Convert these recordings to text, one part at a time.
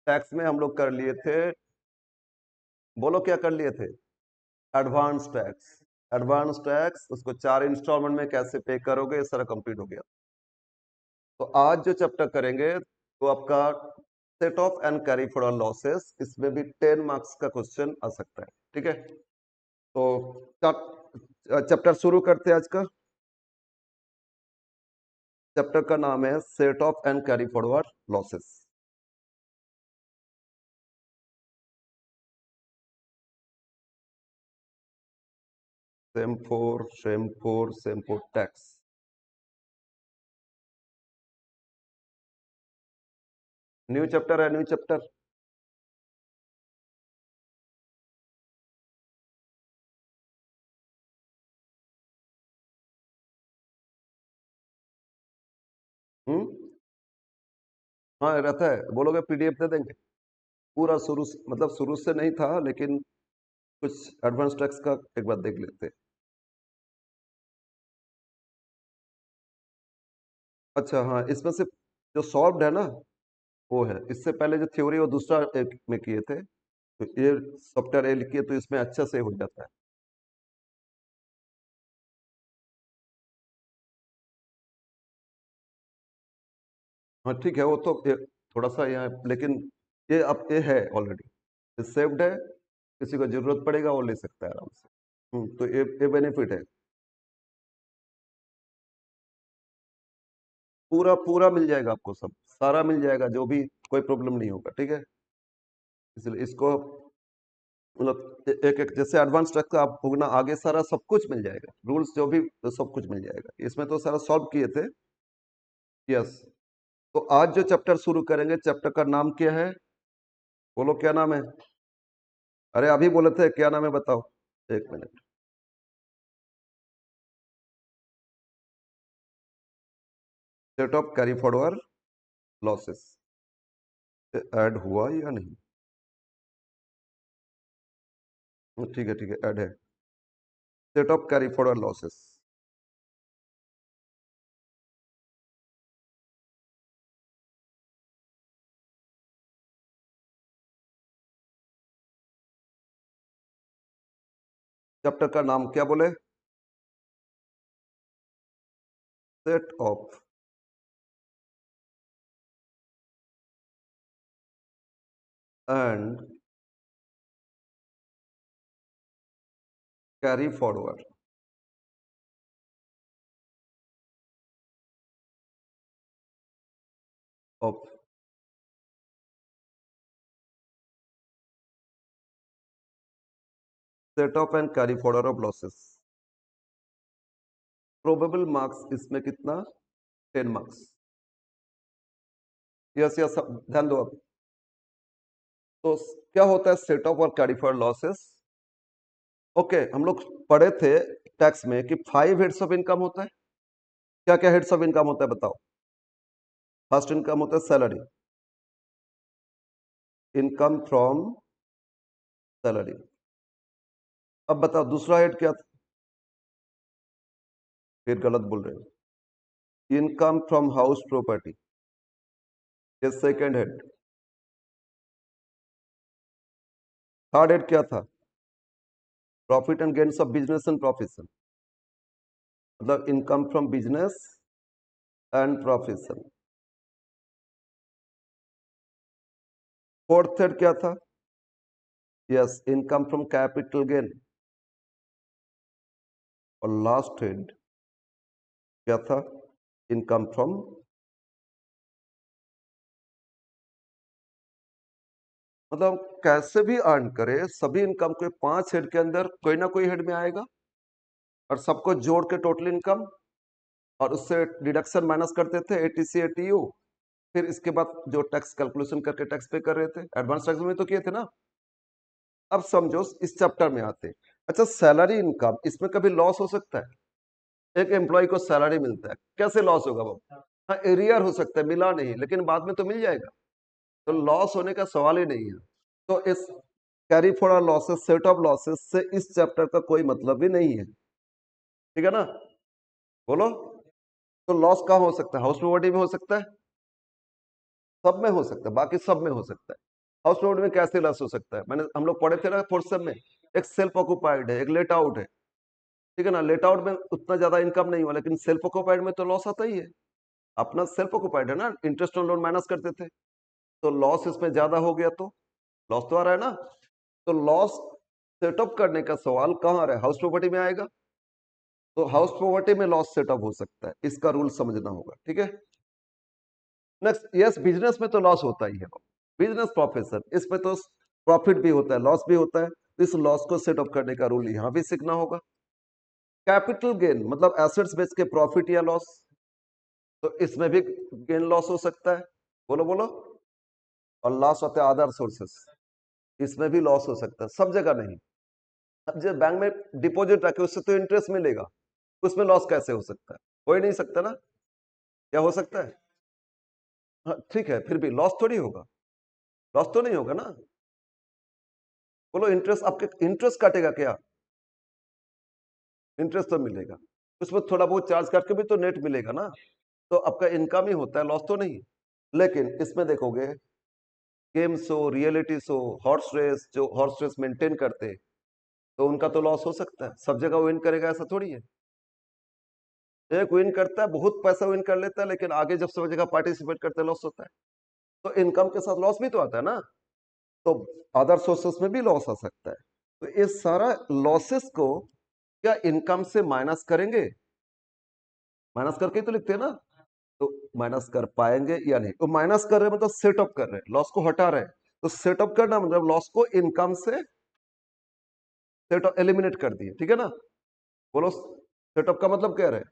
Tax में हम लोग कर लिए थे, बोलो क्या कर लिए थे? Advance tax. एडवांस टैक्स, उसको 4 इंस्टॉलमेंट में कैसे पे करोगे, ये सारा कंप्लीट हो गया। तो आज जो चैप्टर करेंगे वो आपका set off and carry forward losses, इसमें भी 10 मार्क्स का क्वेश्चन आ सकता है। ठीक है, तो चैप्टर शुरू करते हैं आज का। चैप्टर का नाम है set off and carry forward losses. Same four tax. New chapter है, न्यू चैप्टर। हम्म, हाँ रहता है, बोलोगे पीडीएफ दे देंगे पूरा शुरू मतलब शुरू से नहीं था, लेकिन कुछ एडवांस टैक्स का एक बार देख लेते हैं। अच्छा हाँ, इसमें से जो सॉल्व्ड है ना वो है, इससे पहले जो थ्योरी वो दूसरा एक में किए थे, तो ये सॉफ्टवेयर ए लिखिए तो इसमें अच्छे से हो जाता है। हाँ ठीक है, वो तो थोड़ा सा यहाँ लेकिन ये अब ये है ऑलरेडी, ये सेव्ड है, किसी को जरूरत पड़ेगा वो ले सकता है आराम से। तो ये बेनिफिट है। पूरा पूरा मिल जाएगा आपको, सब सारा मिल जाएगा, जो भी कोई प्रॉब्लम नहीं होगा। ठीक है, इसलिए इसको मतलब एक एक जैसे एडवांस टैक्स का आप भुगना आगे सारा सब कुछ मिल जाएगा, रूल्स जो भी तो सब कुछ मिल जाएगा, इसमें तो सारा सॉल्व किए थे। यस, तो आज जो चैप्टर शुरू करेंगे, चैप्टर का नाम क्या है? बोलो क्या नाम है? अरे अभी बोले थे क्या नाम है, बताओ। एक minute. Set of carry forward losses add हुआ या नहीं? ठीक है ऐड है। Set of carry forward losses. Chapter का नाम क्या बोले? Set off and carry forward of set off and carry forward of losses. Probable marks इसमें कितना? 10 मार्क्स। यस यस, ध्यान दो आप। तो क्या होता है सेट ऑफ और कैरी फॉरवर्ड लॉसेस? ओके, हम लोग पढ़े थे टैक्स में कि 5 हेड्स ऑफ इनकम होता है। क्या क्या हेड्स ऑफ इनकम होता है बताओ? फर्स्ट इनकम होता है सैलरी, इनकम फ्रॉम सैलरी। अब बताओ दूसरा हेड क्या था? फिर गलत बोल रहे हो, इनकम फ्रॉम हाउस प्रॉपर्टी, ये सेकेंड हेड। थर्ड हेड क्या था? Profit and gains of business and profession, मतलब income from business and profession. Fourth head क्या था? Yes, income from capital gain. और लास्ट हेड क्या था? इनकम फ्रॉम, मतलब कैसे भी अर्न करे सभी इनकम के 5 हेड के अंदर कोई ना कोई हेड में आएगा, और सबको जोड़ के टोटल इनकम, और उससे डिडक्शन माइनस करते थे एटीसी एटीयू, फिर इसके बाद जो टैक्स कैलकुलेशन करके टैक्स पे कर रहे थे। एडवांस टैक्स में तो किए थे ना। अब समझो इस चैप्टर में आते हैं। अच्छा, सैलरी इनकम, इसमें कभी लॉस हो सकता है? एक एम्प्लॉय को सैलरी मिलता है, कैसे लॉस होगा वो? हाँ, एरियर हो सकता है, मिला नहीं, लेकिन बाद में तो मिल जाएगा, तो लॉस होने का सवाल ही नहीं है। तो इस carry forward losses, set of losses से इस चैप्टर का कोई मतलब ही नहीं है। ठीक है ना? बोलो। तो लॉस कहाँ हो सकता है? हाउस प्रॉपर्टी में हो सकता है, सब में हो सकता है, बाकी सब में हो सकता है। हाउस प्रोपर्टी में कैसे लॉस हो सकता है, हम लोग पढ़े थे ना फोर्थ सेम में, एक सेल्फ ऑक्यूपाइड है, एक लेट आउट है, ठीक है ना। लेट आउट में उतना ज्यादा इनकम नहीं हुआ, लेकिन सेल्फ ऑक्यूपाइड में तो लॉस आता ही है। अपना सेल्फ ऑक्यूपाइड है ना, इंटरेस्ट ऑन लोन माइनस करते थे, तो लॉस इसमें ज्यादा हो गया, तो लॉस तो आ रहा है ना। तो लॉस सेटअप करने का सवाल कहाँ आ रहा है, हाउस प्रॉपर्टी में आएगा। तो हाउस प्रॉपर्टी में लॉस सेटअप हो सकता है, इसका रूल समझना होगा, ठीक है। नेक्स्ट, यस बिजनेस में तो लॉस होता ही है, बिजनेस प्रोफेशन, इसमें तो प्रॉफिट भी होता है, लॉस भी होता है, तो इस लॉस को सेटअप करने का रूल यहां भी सीखना होगा। कैपिटल गेन मतलब एसेट्स बेच के प्रॉफिट या लॉस, तो इसमें भी गेन लॉस हो सकता है, बोलो बोलो। और लॉस होता है अदर सोर्सेस, इसमें भी लॉस हो सकता है, सब जगह नहीं। अब जब बैंक में डिपॉजिट रखे उससे तो इंटरेस्ट मिलेगा, उसमें लॉस कैसे हो सकता है, हो ही नहीं सकता ना। क्या हो सकता है, हाँ ठीक है, फिर भी लॉस थोड़ी होगा, लॉस तो नहीं होगा ना। बोलो, इंटरेस्ट आपके इंटरेस्ट काटेगा क्या, इंटरेस्ट तो मिलेगा, उसमें थोड़ा बहुत चार्ज काट के भी तो नेट मिलेगा ना, तो आपका इनकम ही होता है, लॉस तो नहीं। लेकिन इसमें देखोगे game show, reality show, horse race, जो हॉर्स रेस मेंटेन करते, तो उनका तो लॉस हो सकता है, सब जगह विन करेगा ऐसा थोड़ी है। एक विन करता है, बहुत पैसा विन कर लेता है, लेकिन आगे जब सब जगह पार्टिसिपेट करते लॉस होता है, तो इनकम के साथ लॉस भी तो आता है ना। तो अदर सोर्सेस में भी लॉस आ सकता है, तो इस सारा लॉसेस को क्या इनकम से माइनस करेंगे, माइनस करके तो लिखते हैं ना, तो माइनस कर पाएंगे या नहीं। तो माइनस कर रहे हैं मतलब सेटअप कर रहे हैं, लॉस को हटा रहे हैं, तो सेटअप करना मतलब लॉस को इनकम से सेटअप एलिमिनेट कर दिए, ठीक है ना। बोलो, सेटअप का मतलब क्या है,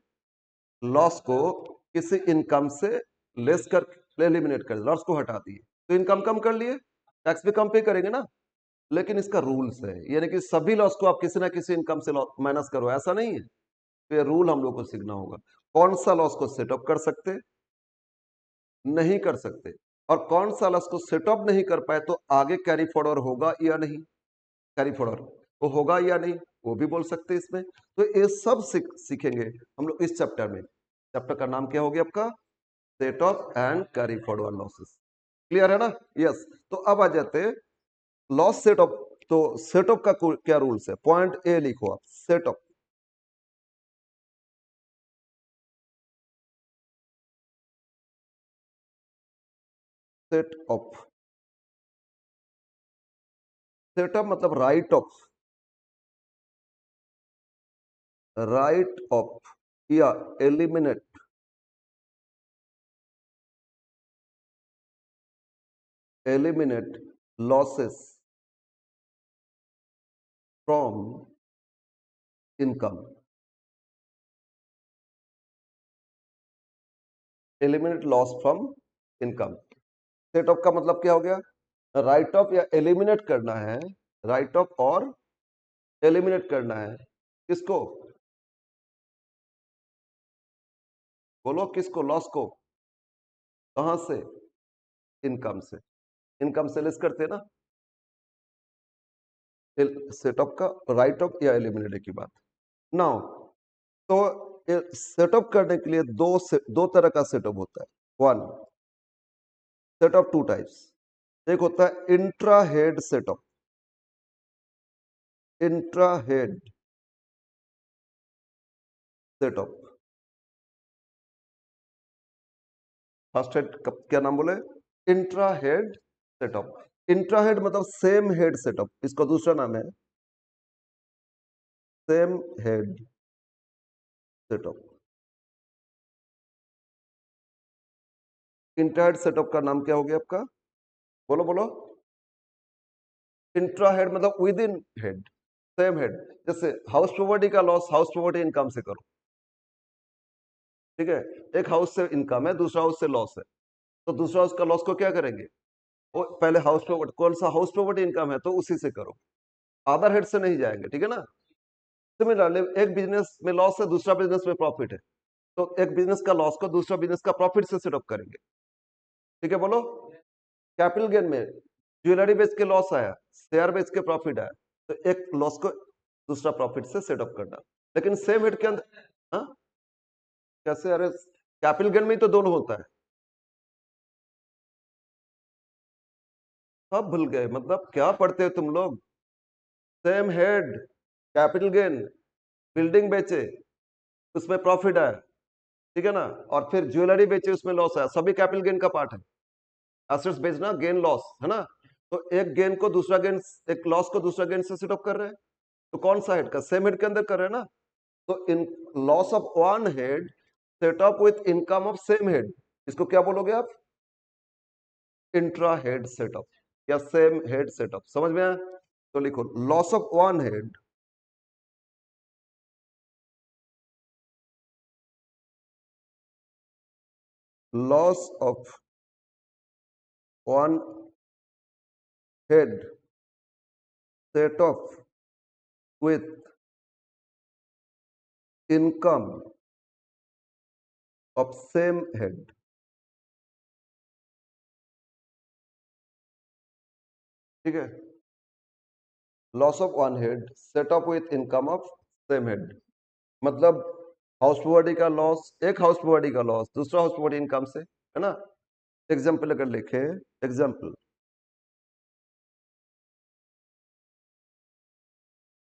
लॉस को किसी इनकम से लेस कर एलिमिनेट कर, लॉस को हटा दिए, तो इनकम कम कर लिए, टैक्स भी कम पे करेंगे ना। लेकिन इसका रूल्स है, यानी कि सभी लॉस को आप किसी ना किसी इनकम से माइनस करो, ऐसा नहीं है। तो ये रूल हम लोग को सीखना होगा, कौन सा लॉस को सेटअप कर सकते, नहीं कर सकते, और कौन सा लॉस को सेटअप नहीं कर पाए तो आगे कैरी फॉरवर्ड होगा या नहीं, कैरी फॉरवर्ड वो होगा या नहीं, वो भी बोल सकते हैं इसमें। तो ये सब सीखेंगे हम लोग इस चैप्टर में। चैप्टर का नाम क्या हो गया आपका, set off and carry forward losses. Clear है ना, यस। तो अब आ जाते हैं लॉस सेटअप। तो सेटअप का क्या रूल्स है, पॉइंट ए लिखो आप, सेटअप, सेटअप, सेटअप मतलब राइट ऑफ, राइट ऑफ या eliminate, eliminate losses from income, eliminate loss from income. Setup का मतलब क्या हो गया, राइट ऑफ या एलिमिनेट करना है, राइट ऑफ और एलिमिनेट करना है, किसको, बोलो किसको, लॉस को, कहां से, इनकम से, इनकम से लेस करते हैं ना। सेटअप का राइट ऑफ या एलिमिनेट की बात। नाउ, तो सेटअप करने के लिए दो तरह का सेटअप होता है। वन, सेटअप टू टाइप्स, एक होता है intra head setup, intra head setup. First head क्या नाम बोले, intra head setup. Intra head मतलब सेम हेड सेटअप, इसका दूसरा नाम है same head setup. Intra head setup का नाम क्या हो गया आपका, बोलो बोलो। इंट्रा हेड मतलब with in head, same head. जैसे हाउस प्रॉपर्टी का लॉस हाउस प्रॉपर्टी इनकम से करो, ठीक है। एक हाउस से इनकम है, दूसरा हाउस से लॉस है, तो दूसरा हाउस का लॉस को क्या करेंगे, वो पहले हाउस प्रॉपर्टी, कौन सा हाउस प्रॉपर्टी इनकम है तो उसी से करो, अदर हेड से नहीं जाएंगे, ठीक है ना। सिमिलरली एक बिजनेस में लॉस है, दूसरा बिजनेस में प्रॉफिट है, तो एक बिजनेस का लॉस को दूसरा बिजनेस का प्रॉफिट से सेटअप करेंगे, ठीक है। बोलो, कैपिटल गेन में ज्वेलरी बेच के लॉस आया, शेयर बेच के प्रॉफिट आया, तो एक लॉस को दूसरा प्रॉफिट से सेटअप करना। लेकिन सेम हेड के अंदर, हाँ कैसे, अरे कैपिटल गेन में ही तो दोनों होता है, अब भूल गए, मतलब क्या पढ़ते हो तुम लोग? Same head, capital gain, building बेचे उसमें प्रॉफिट आया, ठीक है ना, और फिर ज्वेलरी बेचे उसमें लॉस आया, सभी कैपिटल गेन का पार्ट है। एसेट्स बेचना गेन लॉस है ना, तो एक गेन को दूसरा गेन, एक लॉस को दूसरा गेन से सेट अप कर रहे हैं, तो कौन सा हेड का? सेम हेड के अंदर कर रहे हैं ना, तो इन loss of one head set up with income of same head, इसको क्या बोलोगे आप? इंट्रा हेड सेटअप या सेम हेड सेटअप, समझ में आया? तो लिखो loss of one head, loss of one head set off with income of same head, ठीक है, loss of one head set up with income of same head, मतलब house property का loss, एक हाउस प्रॉपर्टी का loss दूसरा house property income से, है ना। एग्जाम्पल अगर लिखे, example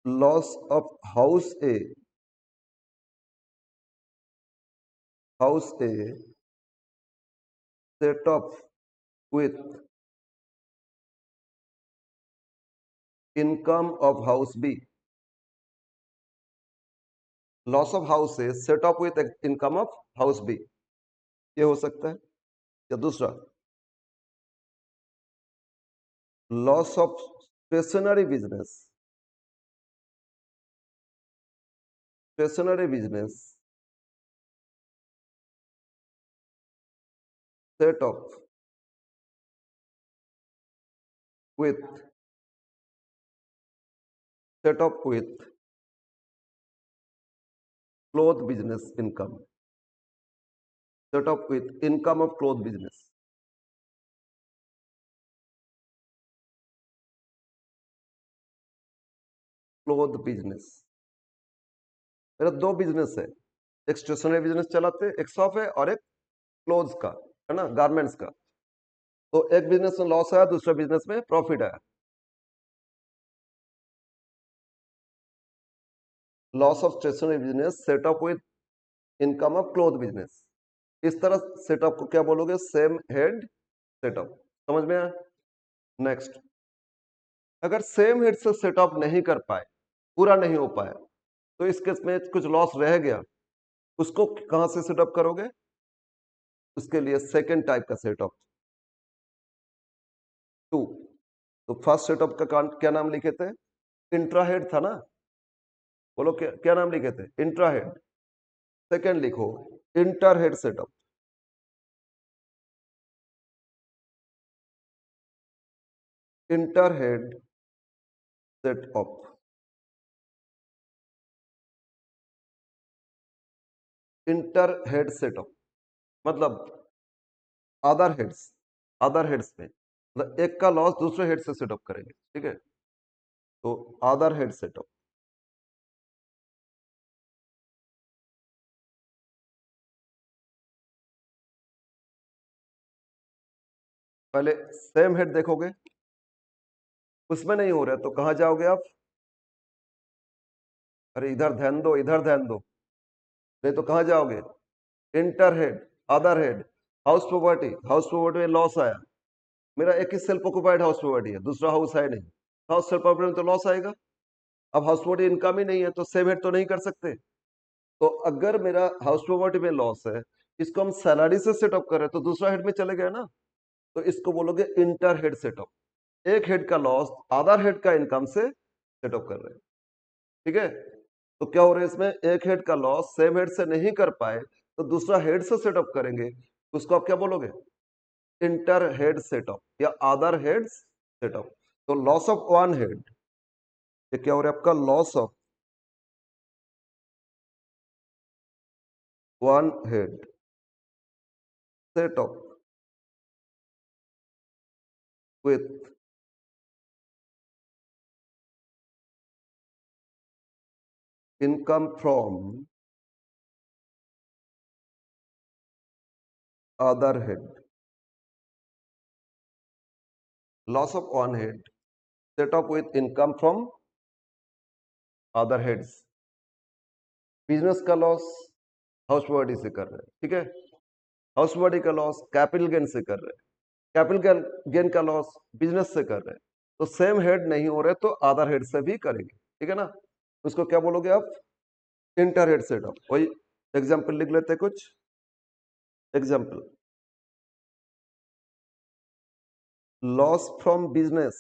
loss of house A set up with income of house B, loss of house A set up with income of house B, ये हो सकता है। या दूसरा loss of stationery business set up with cloth business income, set up with income of cloth business. मेरा दो business है, एक स्टेशनरी बिजनेस चलाते हैं, एक शॉप है, और एक क्लोथ्स का, है ना, गारमेंट्स का। तो एक बिजनेस में लॉस आया, दूसरा बिजनेस में प्रॉफिट आया। Loss of stationery business setup with income of cloth business, इस तरह सेटअप को क्या बोलोगे? सेम हेड सेटअप, समझ में आया? नेक्स्ट, अगर सेम हेड से सेटअप नहीं कर पाए, पूरा नहीं हो पाया, तो इस केस में कुछ लॉस रह गया, उसको कहां से सेटअप करोगे? उसके लिए सेकेंड टाइप का सेटअप, टू। तो फर्स्ट सेटअप का क्या नाम लिखे थे? इंट्राहेड था ना, बोलो क्या क्या नाम लिखे थे? इंट्राहेड। सेकेंड लिखो इंटरहेड सेटअप, इंटरहेड सेटअप, इंटरहेड सेटअप मतलब अदर हेड्स में, मतलब एक का लॉस दूसरे हेड से सेटअप करेंगे, ठीक है, तो अदर हेड सेटअप। पहले सेम हेड देखोगे, उसमें नहीं हो रहा है तो कहां जाओगे आप? अरे इधर ध्यान दो, इधर ध्यान दो, नहीं तो कहां जाओगे? Inter head, other head, house property में लॉस आया, मेरा एक ही सेल्फ ऑक्युपाइड हाउस प्रॉपर्टी है, दूसरा हाउस है नहीं, हाउस सेल्फ प्रॉपर्टी में तो लॉस आएगा। अब हाउस प्रॉपर्टी इनकम ही नहीं है, तो सेम हेड तो नहीं कर सकते। तो अगर मेरा हाउस प्रॉपर्टी में लॉस है, इसको हम सैलरी से सेटअप कर रहे हैं, तो दूसरा हेड में चले गए ना, तो इसको बोलोगे इंटर हेड सेटअप। एक हेड का लॉस अदर हेड का इनकम से सेटअप कर रहे हैं, ठीक है। तो क्या हो रहा है इसमें? एक हेड का लॉस सेम हेड से नहीं कर पाए, तो दूसरा हेड से सेटअप करेंगे, उसको आप क्या बोलोगे? इंटर हेड सेटअप या अदर हेड सेटअप। तो लॉस ऑफ वन हेड, ये क्या हो रहा है आपका? Loss of one head setup with income from other head, loss of one head set off with income from other heads. Business का loss house property से कर रहे हैं, ठीक है। हाउस प्रॉपर्टी का लॉस कैपिटल गेन से कर रहे हैं, कैपिटल गेन का लॉस बिजनेस से कर रहे हैं। तो सेम हेड नहीं हो रहे तो अदर हेड से भी करेंगे, ठीक है ना। उसको क्या बोलोगे आप? Inter head setup. वही एग्जाम्पल लिख लेते कुछ example. Loss from business,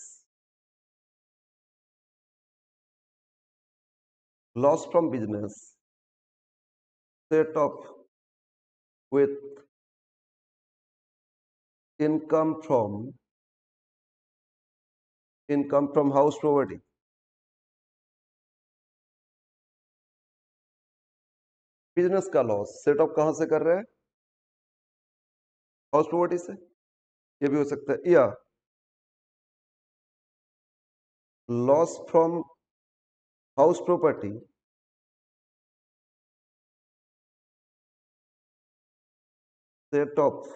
loss from business set off with income from house property. Business का लॉस सेट ऑफ कहां से कर रहे हैं? हाउस प्रॉपर्टी से। ये भी हो सकता है, या loss from house property set off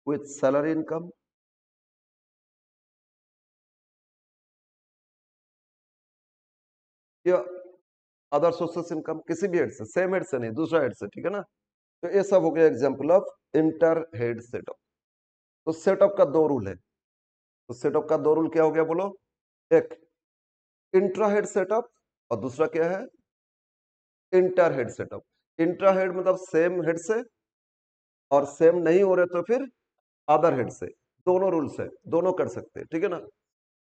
with salary income, या अदर सोर्सेस इनकम, किसी भी हेड से, सेम हेड से नहीं, दूसरा हेड से, ठीक है ना। तो ये सब हो गया example of inter head setup. तो सेटअप का दो रूल है। तो सेटअप का दो रूल क्या हो गया बोलो? एक इंट्रा हेड सेटअप और दूसरा क्या है? Inter head setup. Intra head मतलब सेम हेड से, और सेम नहीं हो रहे तो फिर अदर हेड से। दोनों रूल्स है, दोनों कर सकते हैं, ठीक है ना।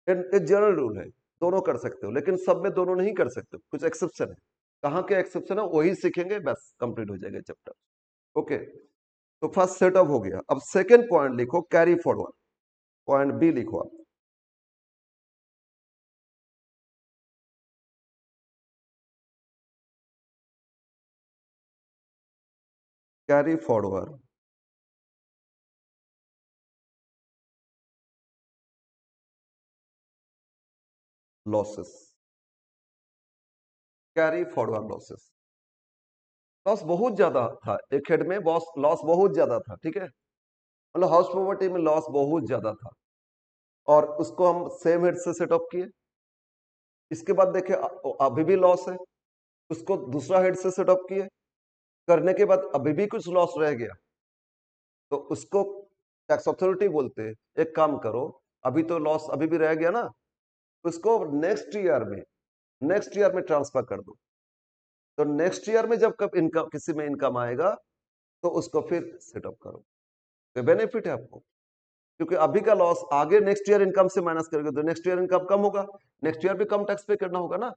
एक जनरल रूल है, दोनों कर सकते हो, लेकिन सब में दोनों नहीं कर सकते, कुछ एक्सेप्शन है। कहाँ के एक्सेप्शन है वही सीखेंगे, बस कंप्लीट हो जाएगा चैप्टर। ओके, तो फर्स्ट सेटअप हो गया। अब सेकेंड पॉइंट लिखो, कैरी फॉरवर्ड। पॉइंट बी लिखो आप, carry forward losses. Carry forward losses, loss बहुत ज्यादा था एक हेड में, बॉस लॉस बहुत ज्यादा था, ठीक है। मतलब हाउस प्रॉपर्टी में लॉस बहुत ज्यादा था, और उसको हम सेम हेड से सेटअप किए। इसके बाद देखे अभी भी लॉस है, उसको दूसरा हेड से सेटअप किए, करने के बाद अभी भी कुछ लॉस रह गया, तो उसको टैक्स अथॉरिटी बोलते हैं, एक काम करो, अभी तो लॉस अभी भी रह गया ना, उसको नेक्स्ट ईयर में ट्रांसफर कर दो। तो नेक्स्ट ईयर में जब कब इनकम, किसी में इनकम आएगा, तो उसको फिर सेटअप करो। तो बेनिफिट है आपको, क्योंकि अभी का लॉस आगे नेक्स्ट ईयर इनकम से माइनस करेंगे तो नेक्स्ट ईयर इनकम कम होगा, नेक्स्ट ईयर भी कम टैक्स पे करना होगा ना।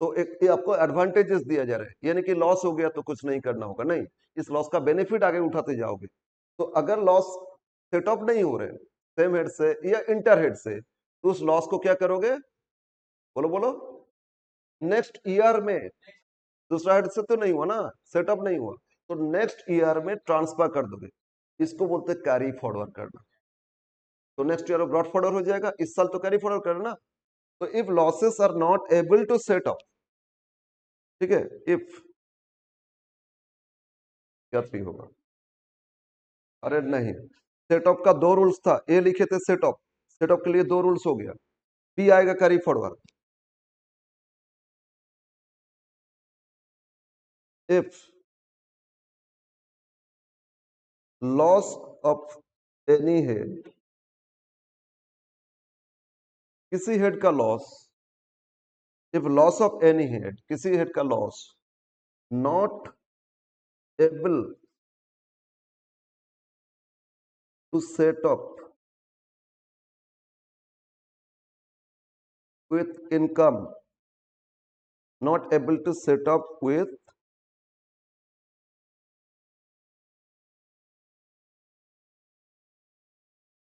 तो एक ये आपको एडवांटेजेस दिया जा रहा है, यानी कि लॉस हो गया तो कुछ नहीं करना होगा, नहीं, इस लॉस का बेनिफिट आगे उठाते जाओगे। तो अगर लॉस सेटअप नहीं हो रहे सेम हेड से या इंटर हेड से, तो उस लॉस को क्या करोगे? बोलो बोलो। नेक्स्ट ईयर में, दूसरा हेड से तो नहीं हुआ ना, सेटअप नहीं हुआ, तो नेक्स्ट ईयर में ट्रांसफर कर दोगे। इसको बोलते हैं कैरी फॉरवर्ड करना। तो नेक्स्ट ईयर ब्रॉड फॉरवर्ड हो जाएगा, इस साल तो कैरी फॉरवर्ड करना। तो if losses are not able to set up, ठीक है, इफ क्या थी होगा? अरे नहीं, सेटअप का दो रूल्स था, ए लिखे थे सेटअप, सेटअप के लिए दो रूल्स हो गया। बी आएगा carry forward. If loss of any head, किसी हेड का loss, if loss of any head, किसी हेड का loss not able to set up with income, not able to set up with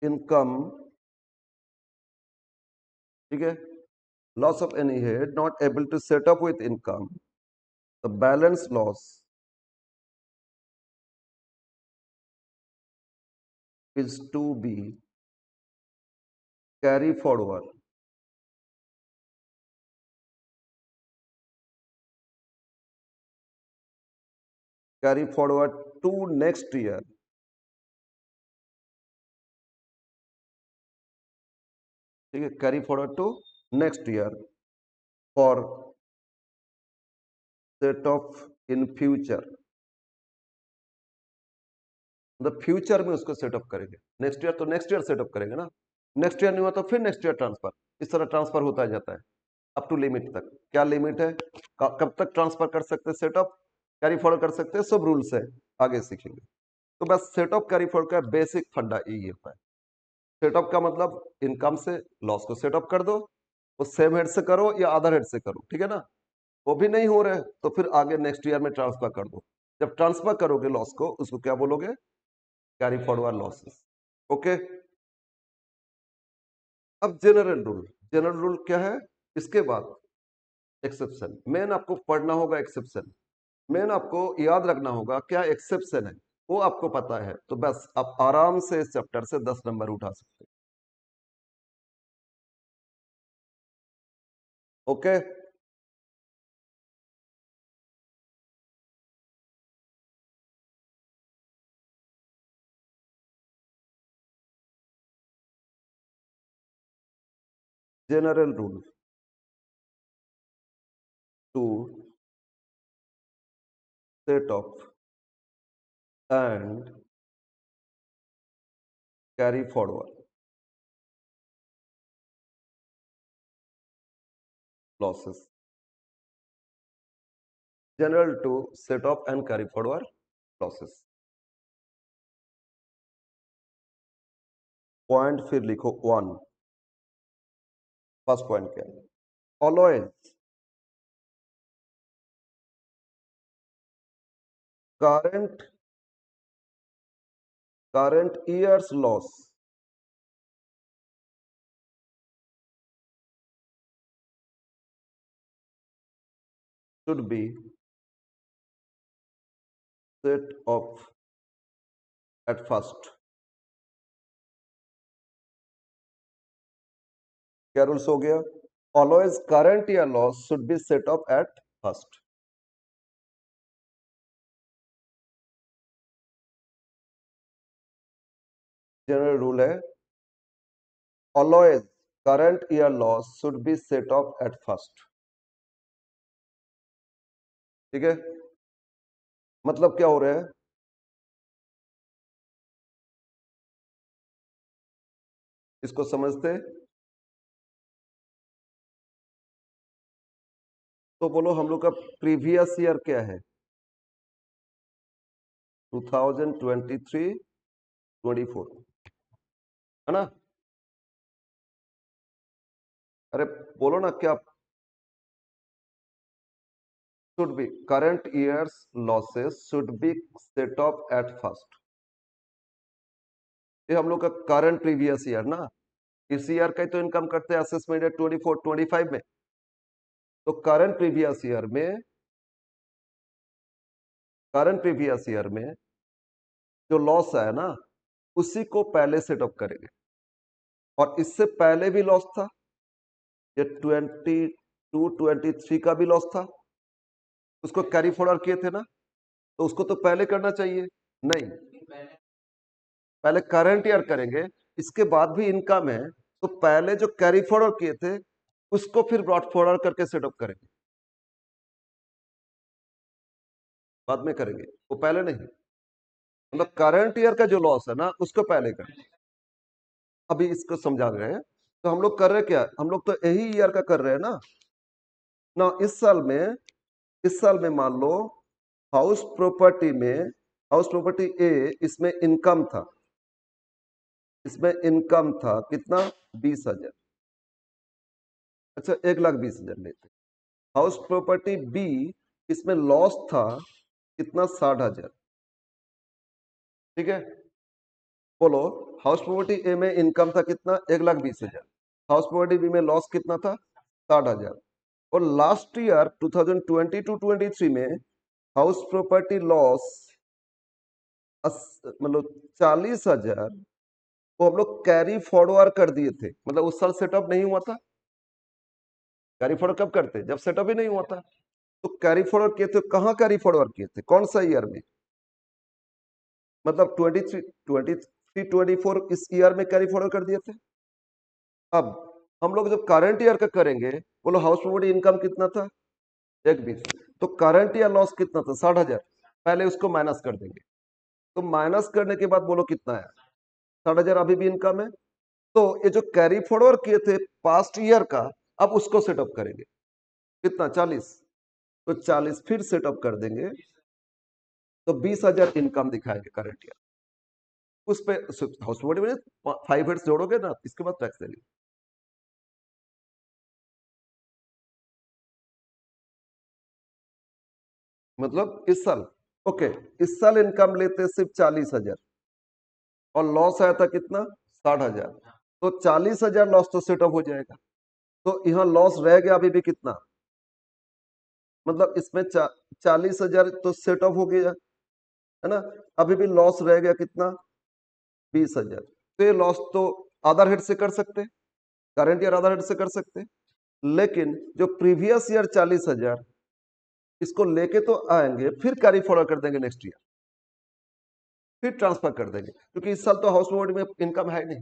income, ठीक है, loss of any head not able to set up with income, the balance loss is to be carry forward, carry forward to next year, ठीक है, carry forward to next year for set off in future, मतलब future में उसको setup करेंगे। Next year तो next year setup करेंगे ना, next year नहीं हुआ तो फिर नेक्स्ट ईयर ट्रांसफर, इस तरह ट्रांसफर होता जाता है अप टू लिमिट तक। क्या लिमिट है, कब तक ट्रांसफर कर सकते हैं सेटअप, कैरी फॉरवर्ड कर सकते हैं, सब रूल्स है, आगे सीखेंगे। तो बस सेटअप कैरी फॉरवर्ड का बेसिक फंडा यही होता है। सेटअप का मतलब इनकम से लॉस को सेटअप कर दो, वो सेम हेड से करो या अदर हेड से करो, ठीक है ना। वो भी नहीं हो रहे तो फिर आगे नेक्स्ट ईयर में ट्रांसफर कर दो। जब ट्रांसफर करोगे लॉस को, उसको क्या बोलोगे, कैरी फॉरवर्ड लॉसेस। ओके, अब जनरल रूल क्या है, इसके बाद एक्सेप्शन। मेन आपको पढ़ना होगा एक्सेप्शन, मेन आपको याद रखना होगा क्या एक्सेप्शन है, वो आपको पता है तो बस आप आराम से इस चैप्टर से 10 नंबर उठा सकते हैं। Okay, general rule to set off and carry forward losses. General to set off and carry forward losses. Point फिर लिखो 1। फर्स्ट पॉइंट क्या है, always current year's loss should be set off at first। क्या rules हो गया, always current year loss should be set off at first. General rule है, always current year loss should be set off at first. ठीक है, मतलब क्या हो रहा है, इसको समझते तो बोलो हम लोग का प्रीवियस ईयर क्या है, 2023-24 है ना। अरे बोलो ना क्या, should be current year's losses should be set off at first। ये हम लोग का करंट प्रीवियस ईयर ना, इस ईयर का ही तो इनकम करते हैं असेसमेंट 24-25 में। तो करंट प्रीवियस ईयर में जो लॉस है ना, उसी को पहले सेटअप करेंगे। और इससे पहले भी लॉस था, ये 22-23 का भी लॉस था, उसको कैरी फॉरवर्ड किए थे ना, तो उसको तो पहले करना चाहिए। नहीं, पहले करंट ईयर करेंगे, इसके बाद भी इनकम है तो पहले जो कैरी फॉरवर्ड किए थे उसको फिर ब्रॉट फॉरवर्ड करके सेटअप करेंगे, बाद में करेंगे, वो पहले नहीं। मतलब करंट ईयर का जो लॉस है ना, उसको पहले करेंगे। अभी इसको समझा रहे हैं, तो हम लोग कर रहे क्या, हम लोग तो यही ईयर का कर रहे हैं ना। इस साल में मान लो हाउस प्रॉपर्टी ए, इसमें इनकम था, कितना, 20,000। अच्छा, 1,20,000 लेते। हाउस प्रॉपर्टी बी, इसमें लॉस था कितना, 60,000। ठीक है, बोलो, हाउस प्रॉपर्टी ए में इनकम था कितना, 1,20,000। हाउस प्रॉपर्टी बी में लॉस कितना था, 60,000। और लास्ट ईयर 2022-23 में हाउस प्रॉपर्टी लॉस मतलब 40,000 वो हम लोग कैरी फॉरवर्ड कर दिए थे, मतलब उस साल सेटअप नहीं हुआ था। कैरी फॉरवर्ड कब करते, जब सेटअप ही नहीं हुआ था। तो कैरी फॉरवर्ड किए थे, कहाँ कैरी फॉरवर्ड किए थे, कौन सा ईयर में, मतलब 23-24 इस ईयर में कैरी फॉरवर्ड कर दिए थे। अब हम लोग जब करंट ईयर का करेंगे, बोलो हाउस प्रॉपर्टी इनकम कितना था, 120। तो करंट ईयर लॉस कितना था, 60,000। पहले उसको माइनस कर देंगे, तो माइनस करने के बाद बोलो कितना है, 60,000 अभी भी इनकम है। तो ये जो कैरी फॉरवर्ड किए थे पास्ट ईयर का, अब उसको सेटअप करेंगे, कितना, 40। तो 40 फिर सेटअप कर देंगे, तो 20,000 इनकम दिखाएंगे करंट ईयर। उस पे हाउस प्रॉपर्टी में 5 हेड्स जोड़ोगे ना, इसके बाद टैक्स देंगे। मतलब इस साल, ओके, इस साल इनकम लेते सिर्फ 40,000 और लॉस आया था कितना, 60,000। तो 40,000 लॉस तो सेटअप हो जाएगा। तो यहाँ लॉस रह गया अभी भी कितना, मतलब इसमें 40,000 तो सेटअप हो गया है ना। अभी भी लॉस रह गया कितना, 20,000। तो ये लॉस तो आधार हेड से कर सकते, करंट ईयर आधार हेड से कर सकते, लेकिन जो प्रीवियस ईयर 40,000, इसको लेके तो आएंगे, फिर कैरी फॉरवर्ड कर देंगे नेक्स्ट ईयर, फिर ट्रांसफर कर देंगे, क्योंकि इस साल तो हाउस प्रॉपर्टी में इनकम है नहीं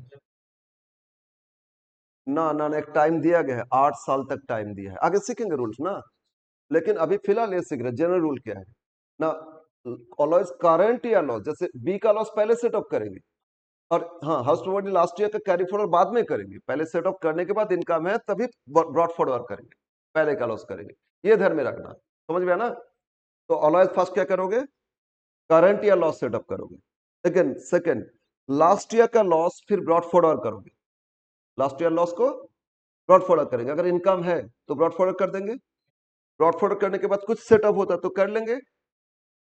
ना। ना ना, एक टाइम दिया गया है, 8 साल तक टाइम दिया है, आगे सीखेंगे रूल्स ना। लेकिन अभी फिलहाल ये सीख रहे, जनरल रूल क्या है ना, ऑलवेज करंट या लॉस, जैसे बी का लॉस पहले सेटअप करेंगे, और हाँ, हाउस प्रॉपर्टी लास्ट ईयर का कैरी फॉरवर्ड बाद में करेंगे, पहले सेटअप करने के बाद इनकम है तभी ब्रॉट फॉरवर्ड करेंगे, पहले का लॉस करेंगे, ये ध्यान में रखना, समझ में आना। तो ऑलवेज फर्स्ट क्या करोगे, करंट ईयर लॉस सेटअप करोगे, सेकंड सेकंड लास्ट ईयर का लॉस फिर ब्रॉट फॉरवर्ड करोगे, लास्ट ईयर लॉस को ब्रॉट फॉरवर्ड करेंगे, अगर इनकम है तो ब्रॉट फॉरवर्ड कर देंगे, ब्रॉट फॉरवर्ड करने के बाद कुछ सेटअप होता है तो कर लेंगे,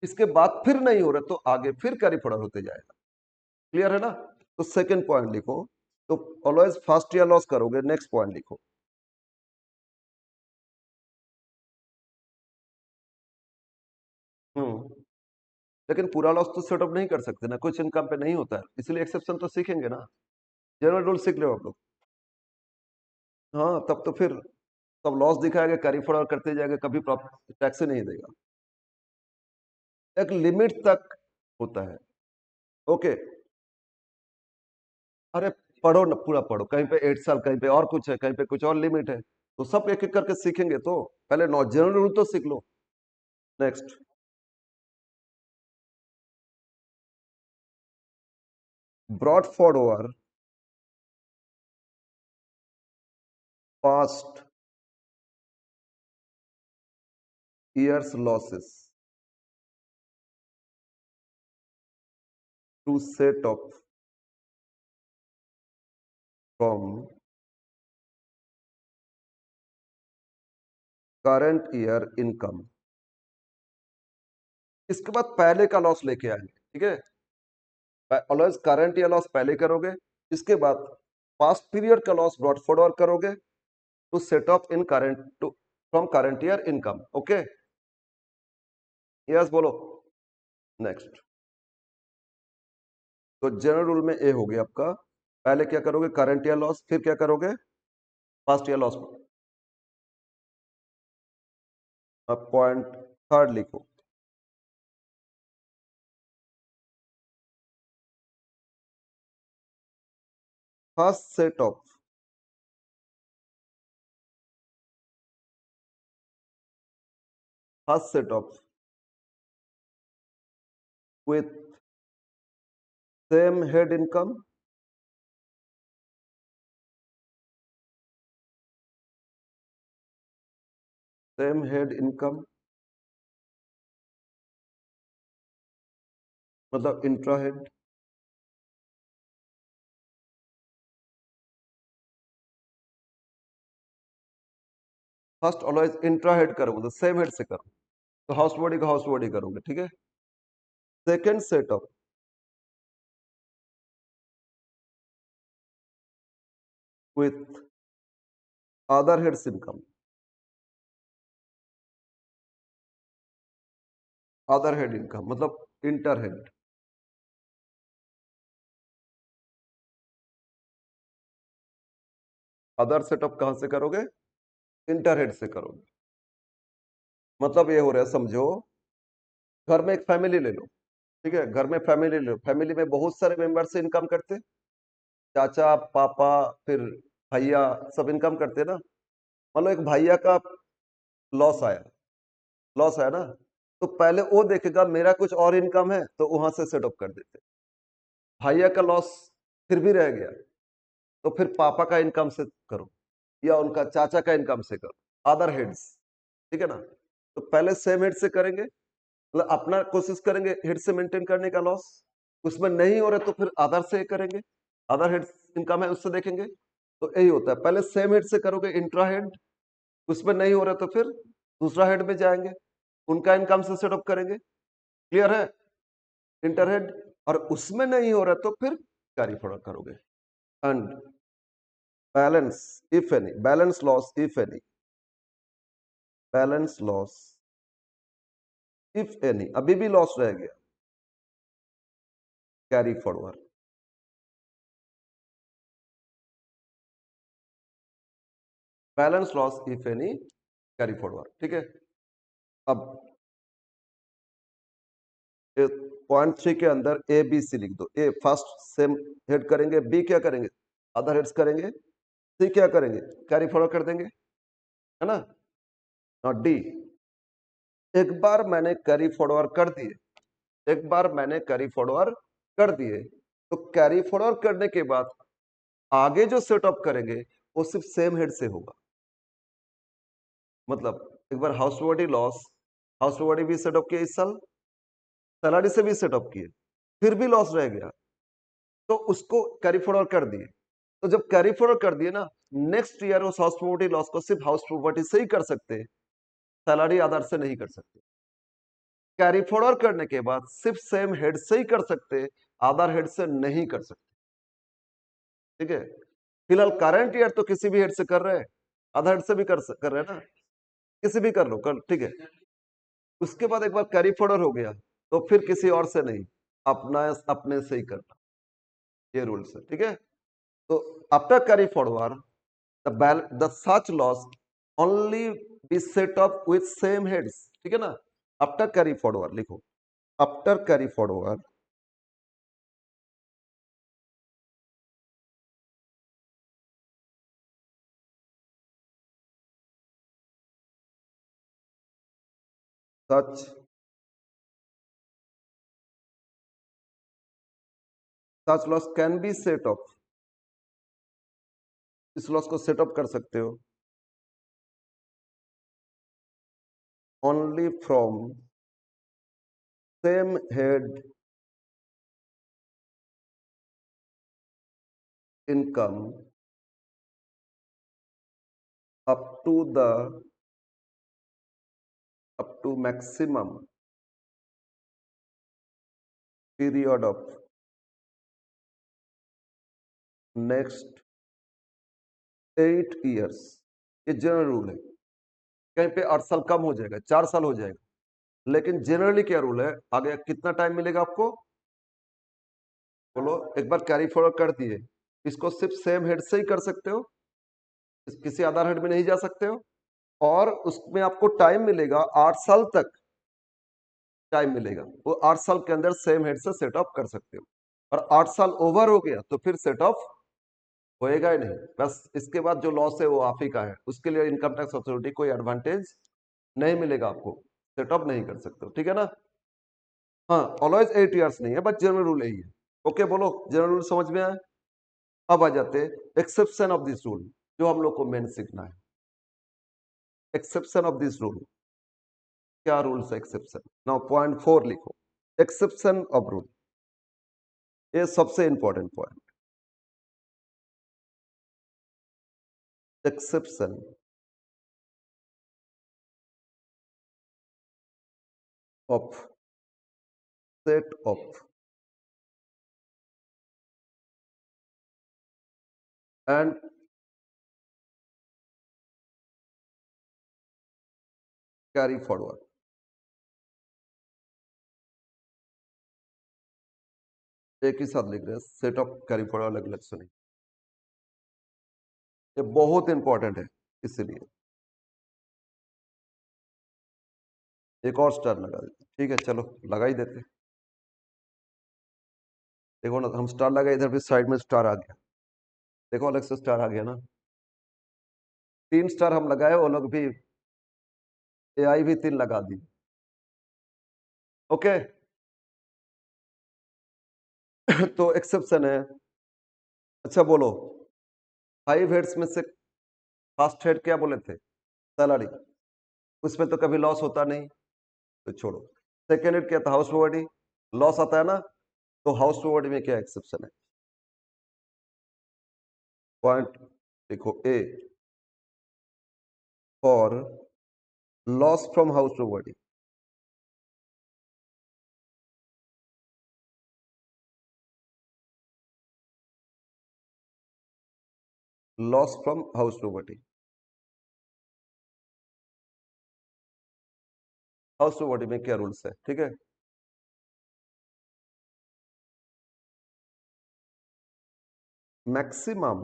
इसके बाद फिर नहीं हो रहा तो आगे फिर कैरी फॉरवर्ड होते जाएगा। क्लियर है ना। तो सेकंड पॉइंट लिखो, तो ऑलवेज फर्स्ट ईयर लॉस करोगे, नेक्स्ट पॉइंट लिखो। लेकिन पूरा लॉस तो सेटअप नहीं कर सकते ना, कुछ इनकम पे नहीं होता है, इसलिए एक्सेप्शन तो सीखेंगे ना, जनरल रूल सीख लो आप लोग। हाँ, तब तो फिर तब लॉस दिखाएगा, कैरी फॉरवर्ड करते जाएगा, कभी टैक्स ही नहीं देगा, एक लिमिट तक होता है। ओके, अरे पढ़ो ना, पूरा पढ़ो, कहीं पे 8 साल, कहीं पे और कुछ है, कहीं पे कुछ और लिमिट है, तो सब एक एक करके सीखेंगे, तो पहले नॉ जनरल रूल तो सीख लो। Next, brought forward past years losses to set off from current year income। इसके बाद पहले का लॉस लेके आएंगे, ठीक है, ऑलवेज करंट ईयर लॉस पहले करोगे, इसके बाद पास्ट पीरियड का लॉस ब्रॉट फॉरवर्ड करोगे to set off in current to from current year income. Okay, yes बोलो। नेक्स्ट, तो जनरल रूल में ए हो गया आपका, पहले क्या करोगे, करंट ईयर लॉस, फिर क्या करोगे, पास्ट ईयर लॉस। अब पॉइंट थर्ड लिखो, first set of, first set off with same head income, same head income मतलब intra head, first always intra head करोगे तो सेम हेड से करो, तो हाउस बॉडी का हाउस बॉडी करोगे, ठीक है। Second set off with other heads income, other head income मतलब इंटर हेड, अदर सेटअप कहां से करोगे, इंटर हेड से करोगे। मतलब ये हो रहा है, समझो, घर में एक फैमिली ले लो, ठीक है, घर में फैमिली ले लो, फैमिली में बहुत सारे मेंबर से इनकम करते, चाचा पापा, फिर भैया सब इनकम करते हैं ना। मान लो एक भैया का लॉस आया, लॉस आया ना, तो पहले वो देखेगा मेरा कुछ और इनकम है, तो वहां से सेटअप कर देते। भैया का लॉस फिर भी रह गया, तो फिर पापा का इनकम से करो या उनका चाचा का इनकम से करो, अदर हेड्स, ठीक है ना। तो पहले सेम हेड से करेंगे, मतलब अपना कोशिश करेंगे हेड से मेंटेन करने का लॉस, उसमें नहीं हो रहा तो फिर अदर से करेंगे, अदर हेड इनकम है उससे देखेंगे। तो यही होता है, पहले सेम हेड से करोगे इंट्रा हेड, उसमें नहीं हो रहा तो फिर दूसरा हेड में जाएंगे, उनका इनकम से सेटअप करेंगे, क्लियर है, इंटर हेड। और उसमें नहीं हो रहा तो फिर कैरी फॉरवर्ड करोगे। And balance if any, balance loss if any, balance loss if any, अभी भी लॉस रह गया, carry forward. Balance loss if any, carry forward, ठीक है। अब पॉइंट 3 के अंदर ए बी सी लिख दो। ए फर्स्ट सेम हेड करेंगे, बी क्या करेंगे, अदर हेड्स करेंगे, सी क्या करेंगे, कैरी फॉरवर्ड कर देंगे, है ना। और डी, एक बार मैंने कैरी फॉरवर्ड कर दिए, एक बार मैंने कैरी फॉरवर्ड कर दिए, तो कैरी फॉरवर्ड करने के बाद आगे जो सेटअप करेंगे वो सिर्फ सेम हेड से होगा। मतलब एक बार house property loss, house property भी सेटअप किया इस साल, सैलरी से भी सेटअप किए, फिर भी लॉस रह गया, तो उसको कैरी फॉरवर्ड कर दिए। तो जब कैरी फॉरवर्ड कर दिए ना, नेक्स्ट ईयर उस हाउस प्रॉपर्टी लॉस को सिर्फ हाउस प्रॉपर्टी से ही कर सकते हैं, सैलरी आधार से नहीं कर सकते। कैरी फॉरवर्ड करने के बाद सिर्फ सेम हेड से ही कर सकते, आधार हेड से नहीं कर सकते, ठीक है। फिलहाल करंट ईयर तो किसी भी हेड से कर रहे हैं, आधार हेड से भी कर रहे हैं ना, किसी भी कर लो कर, ठीक है। उसके बाद एक बार कैरी फॉरवर्ड हो गया तो फिर किसी और से नहीं, अपना अपने से ही करना, ये रूल्स है, ठीक है। तो after carry forward the such loss only be set up with same heads, ठीक है ना। आफ्टर कैरी फॉरवर्ड लिखो, after carry forward such such loss can be set up, इस लॉस को सेटअप कर सकते हो only from same head income up to the up to maximum period of next 8 years, ये जनरल रूल है। कहीं पे 8 साल कम हो जाएगा, 4 साल हो जाएगा, लेकिन जनरली क्या रूल है, आगे कितना टाइम मिलेगा आपको, बोलो। एक बार कैरी फॉरवर्ड कर दिए, इसको सिर्फ सेम हेड से ही कर सकते हो, किसी आधार हेड में नहीं जा सकते हो, और उसमें आपको टाइम मिलेगा 8 साल तक, टाइम मिलेगा, वो 8 साल के अंदर सेम हेड से सेटअप कर सकते हो। और 8 साल ओवर हो गया तो फिर सेटअप होएगा ही नहीं, बस इसके बाद जो लॉस है वो आप ही का है, उसके लिए इनकम टैक्स अथॉरिटी कोई एडवांटेज नहीं मिलेगा आपको, सेटअप नहीं कर सकते हो, ठीक है ना। हाँ, ऑलवेज 8 इयर्स नहीं है, बट जनरल रूल यही है। ओके, बोलो जनरल रूल समझ में आया। अब आ जाते एक्सेप्शन ऑफ दिस रूल, जो हम लोग को मेन सीखना है। एक्सेप्शन ऑफ दिस रूल, क्या रूल्स है एक्सेप्शन। नाउ पॉइंट 4 लिखो, एक्सेप्शन ऑफ रूल, ये सबसे important point. Exception of set off and carry forward, एक ही साथ लिख रहे हैं, सेट ऑफ कैरी फॉरवर्ड अलग अलग से नहीं, ये बहुत इंपॉर्टेंट है, इसीलिए एक और स्टार लगा देते, ठीक है, चलो लगा ही देते। देखो ना, हम स्टार लगा, इधर भी साइड में स्टार आ गया, देखो अलग से स्टार आ गया ना। 3 स्टार हम लगाए, वो लोग भी एआई भी 3 लगा दी। ओके। तो एक्सेप्शन है। अच्छा बोलो, 5 हेड्स में से फर्स्ट हेड क्या बोले थे? सैलरी। उसमें तो कभी लॉस होता नहीं, तो छोड़ो। सेकेंड हेड क्या था? House property. लॉस आता है ना, तो हाउस प्रॉपर्टी में क्या एक्सेप्शन है? पॉइंट देखो, A for loss from house property. Loss from house property. House property में क्या रूल्स है? ठीक है, maximum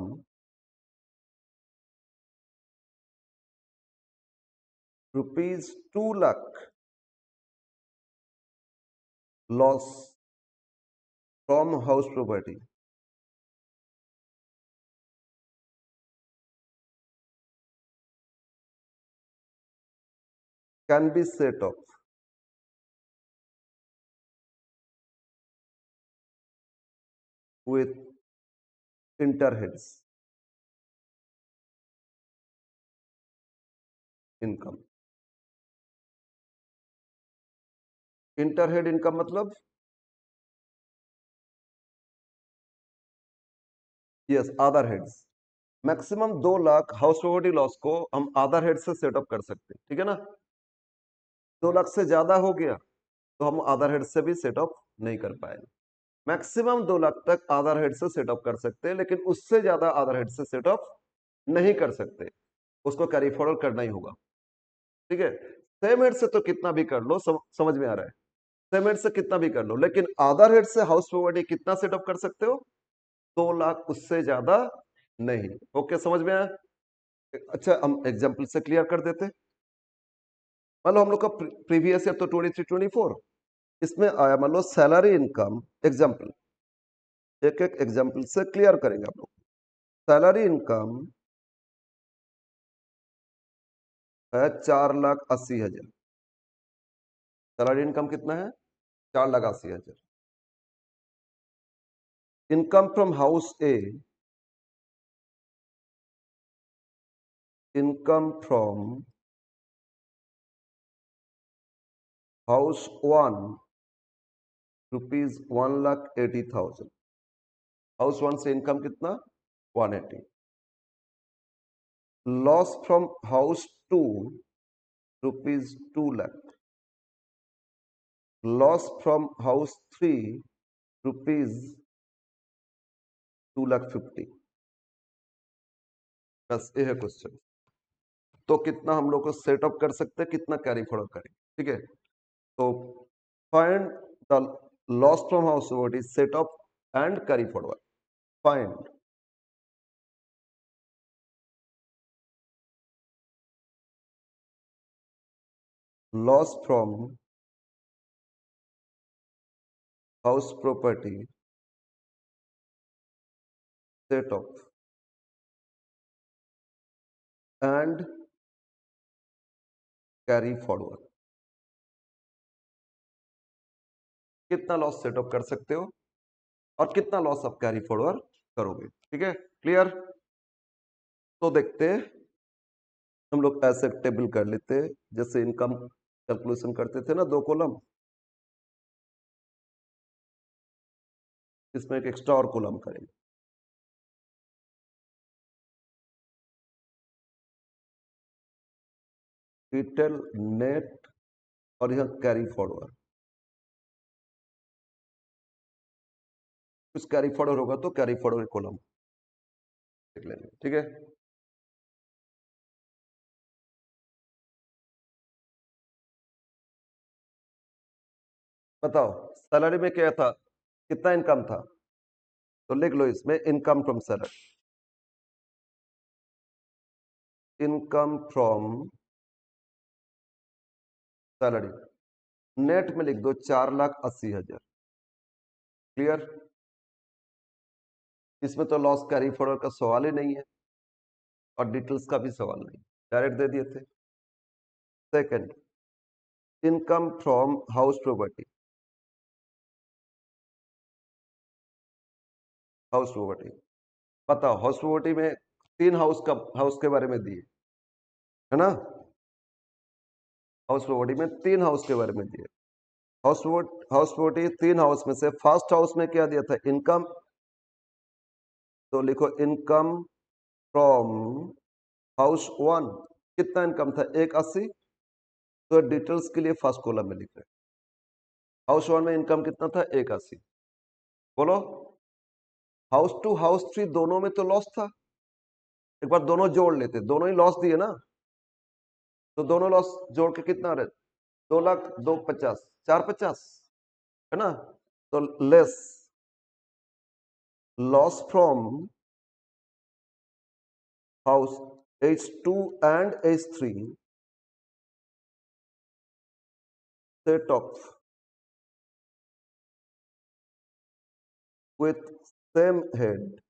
₹2 lakh loss from house property can be set off with interheads income। Inter head income मतलब, yes, other heads. Maximum 2 lakh house property loss को हम other head से setup कर सकते हैं, ठीक है ना। 2 लाख से ज्यादा हो गया तो हम अदर हेड से भी सेटअप नहीं कर पाएंगे। मैक्सिमम 2 लाख तक अदर हेड से सेटअप कर सकते हैं, लेकिन उससे ज्यादा अदर हेड से सेटअप नहीं कर सकते, उसको कैरी फॉरवर्ड करना ही होगा, ठीक है। सेम हेड से तो कितना भी कर लो, समझ में आ रहा है? सेम हेड से कितना भी कर लो, लेकिन अदर हेड से हाउस प्रॉपर्टी कितना सेटअप कर सकते हो? 2 लाख, उससे ज्यादा नहीं। ओके, समझ में आया? अच्छा, हम एग्जाम्पल से क्लियर कर देते। मान लो हम लोग का प्रीवियस ईयर तो 23-24, इसमें आया मान लो सैलरी इनकम। एग्जाम्पल, एक एक एग्जाम्पल से क्लियर करेंगे आप लोग। सैलरी इनकम है 4,80,000। सैलरी इनकम कितना है? 4,80,000। Income from house A, income from house 1 ₹1,80,000। House 1 से इनकम कितना? 180। Loss from house 2 ₹2 lakh. Loss from house 3 ₹2,50,000। बस ये है क्वेश्चन। तो कितना हम लोग को सेटअप कर सकते हैं, कितना कैरी फॉरवर्ड करें, ठीक है। तो find the loss from house what is setup and carry forward. Find loss from house property setup and carry forward. कितना लॉस सेटअप कर सकते हो और कितना लॉस आप कैरी फॉरवर्ड करोगे, ठीक है। क्लियर? तो देखते हैं, हम लोग ऐसे टेबल कर लेते हैं, जैसे इनकम कैलकुलेशन करते थे ना, 2 कॉलम। इसमें एक एक्स्ट्रा और कॉलम करेंगे। डिटेल, नेट, और यह कैरी फॉरवर्ड। कुछ कैरी फॉरवर्ड होगा तो कैरी फॉरवर्ड कॉलम देख लेंगे, ठीक है। बताओ, सैलरी में क्या था, कितना इनकम था? तो लिख लो इसमें, income from salary. Income from salary. Net में लिख दो 4,80,000। क्लियर? इसमें तो लॉस कैरी फॉरवर्ड का सवाल ही नहीं है। और डिटेल्स का भी सवाल नहीं, डायरेक्ट दे दिए थे। Second, income from house property. House property बताओ, हाउस प्रॉपर्टी में 3 हाउस के बारे में दिए है ना। हाउस प्रॉपर्टी में 3 हाउस के बारे में दिए। हाउस प्रॉपर्टी 3 हाउस में से फर्स्ट हाउस में क्या दिया था, इनकम। तो लिखो इनकम फ्रॉम हाउस 1, कितना इनकम था, 180। तो डिटेल्स के लिए फर्स्ट कॉलम में लिख रहे हैं, हाउस 1 में इनकम कितना था, 180। बोलो, हाउस 2 हाउस 3 दोनों में तो लॉस था, एक बार दोनों जोड़ लेते, दोनों ही लॉस दिए ना, तो दोनों लॉस जोड़ के कितना रहे, 2 लाख 250, 450 है ना। तो less loss from house H2 and H3 set off with same head।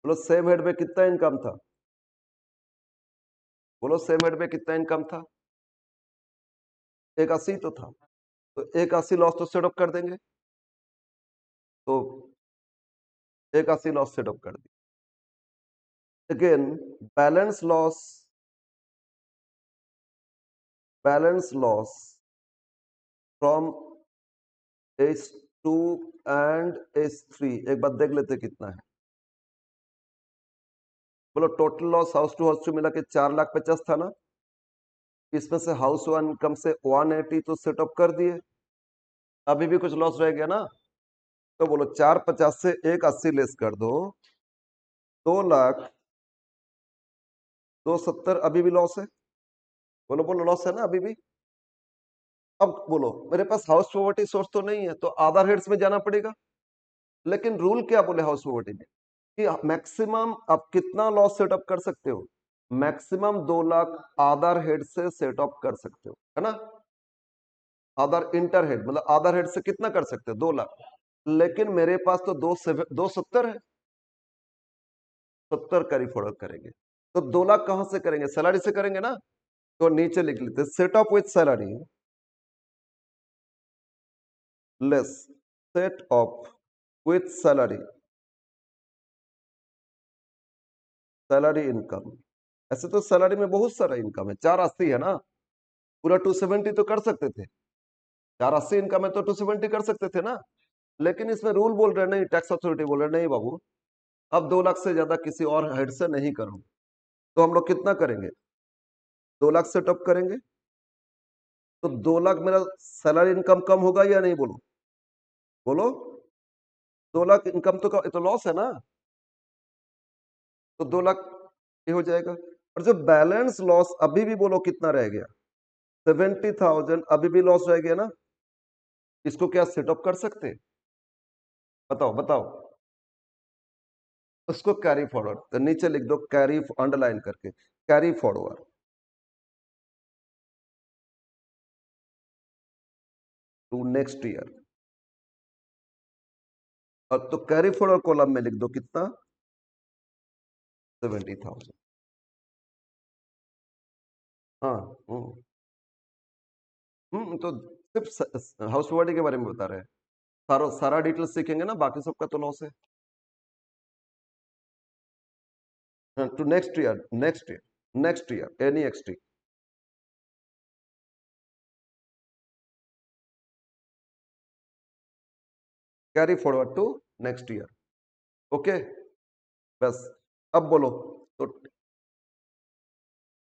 बोलो सेम हेड में कितना इनकम था, बोलो सेम हेड में कितना इनकम था, 180 तो था। तो 180 लॉस तो सेट ऑफ कर देंगे, तो 180 लॉस सेट ऑफ कर दी। Again balance loss from H2 and H3 एक बार देख लेते कितना है। बोलो टोटल लॉस हाउस टू मिला के 4,50,000 था ना, इसमें से हाउस 1 इनकम से 180 तो सेट ऑफ कर दिए, अभी भी कुछ लॉस रह गया ना। तो बोलो 450 से 180 लेस कर दो, 2,02,70 अभी भी लॉस है। बोलो बोलो लॉस है ना अभी भी। अब बोलो मेरे पास हाउस प्रॉपर्टी सोर्स तो नहीं है, तो आधार हेड्स में जाना पड़ेगा। लेकिन रूल क्या बोले हाउस प्रॉपर्टी में कि मैक्सिमम आप कितना लॉस सेटअप कर सकते हो, मैक्सिमम 2 लाख आधार हेड से सेटअप कर सकते हो, है ना। आधार इंटर हेड मतलब आधार हेड से कितना कर सकते हो, 2 लाख। लेकिन मेरे पास तो 270 है, 70 कैरी फॉरवर्ड करेंगे। तो 2 लाख कहां से करेंगे, सैलरी से करेंगे ना। तो नीचे लिख लेते set off with salary less set off with salary income. ऐसे तो सैलरी में बहुत सारा इनकम है, 480 है ना, पूरा 270 तो कर सकते थे, 480 इनकम है तो 270 कर सकते थे ना। लेकिन इसमें रूल बोल रहे नहीं, टैक्स अथॉरिटी बोल रहे नहीं बाबू, अब 2 लाख से ज्यादा किसी और हेड से नहीं करो। तो हम लोग कितना करेंगे, 2 लाख से टॉप करेंगे। तो 2 लाख मेरा सैलरी इनकम कम होगा या नहीं, बोलो बोलो। 2 लाख इनकम तो लॉस है ना, तो 2 लाख ये हो जाएगा। और जो बैलेंस लॉस अभी भी बोलो कितना रह गया, 70,000 अभी भी लॉस रह गया ना, इसको क्या सेटअप कर सकते हैं, बताओ बताओ। उसको कैरी फॉरवर्ड, तो नीचे लिख दो कैरी, अंडरलाइन करके carry forward to next year. और तो कैरी फॉरवर्ड कॉलम में लिख दो कितना, 70,000। हाँ। तो सिर्फ हाउस प्रॉपर्टी के बारे में बता रहे हैं, सारा डिटेल सीखेंगे ना, बाकी सबका तो लॉस है। टू नेक्स्ट ईयर एनी एक्सटी carry forward to next year. Okay, बस। अब बोलो, तो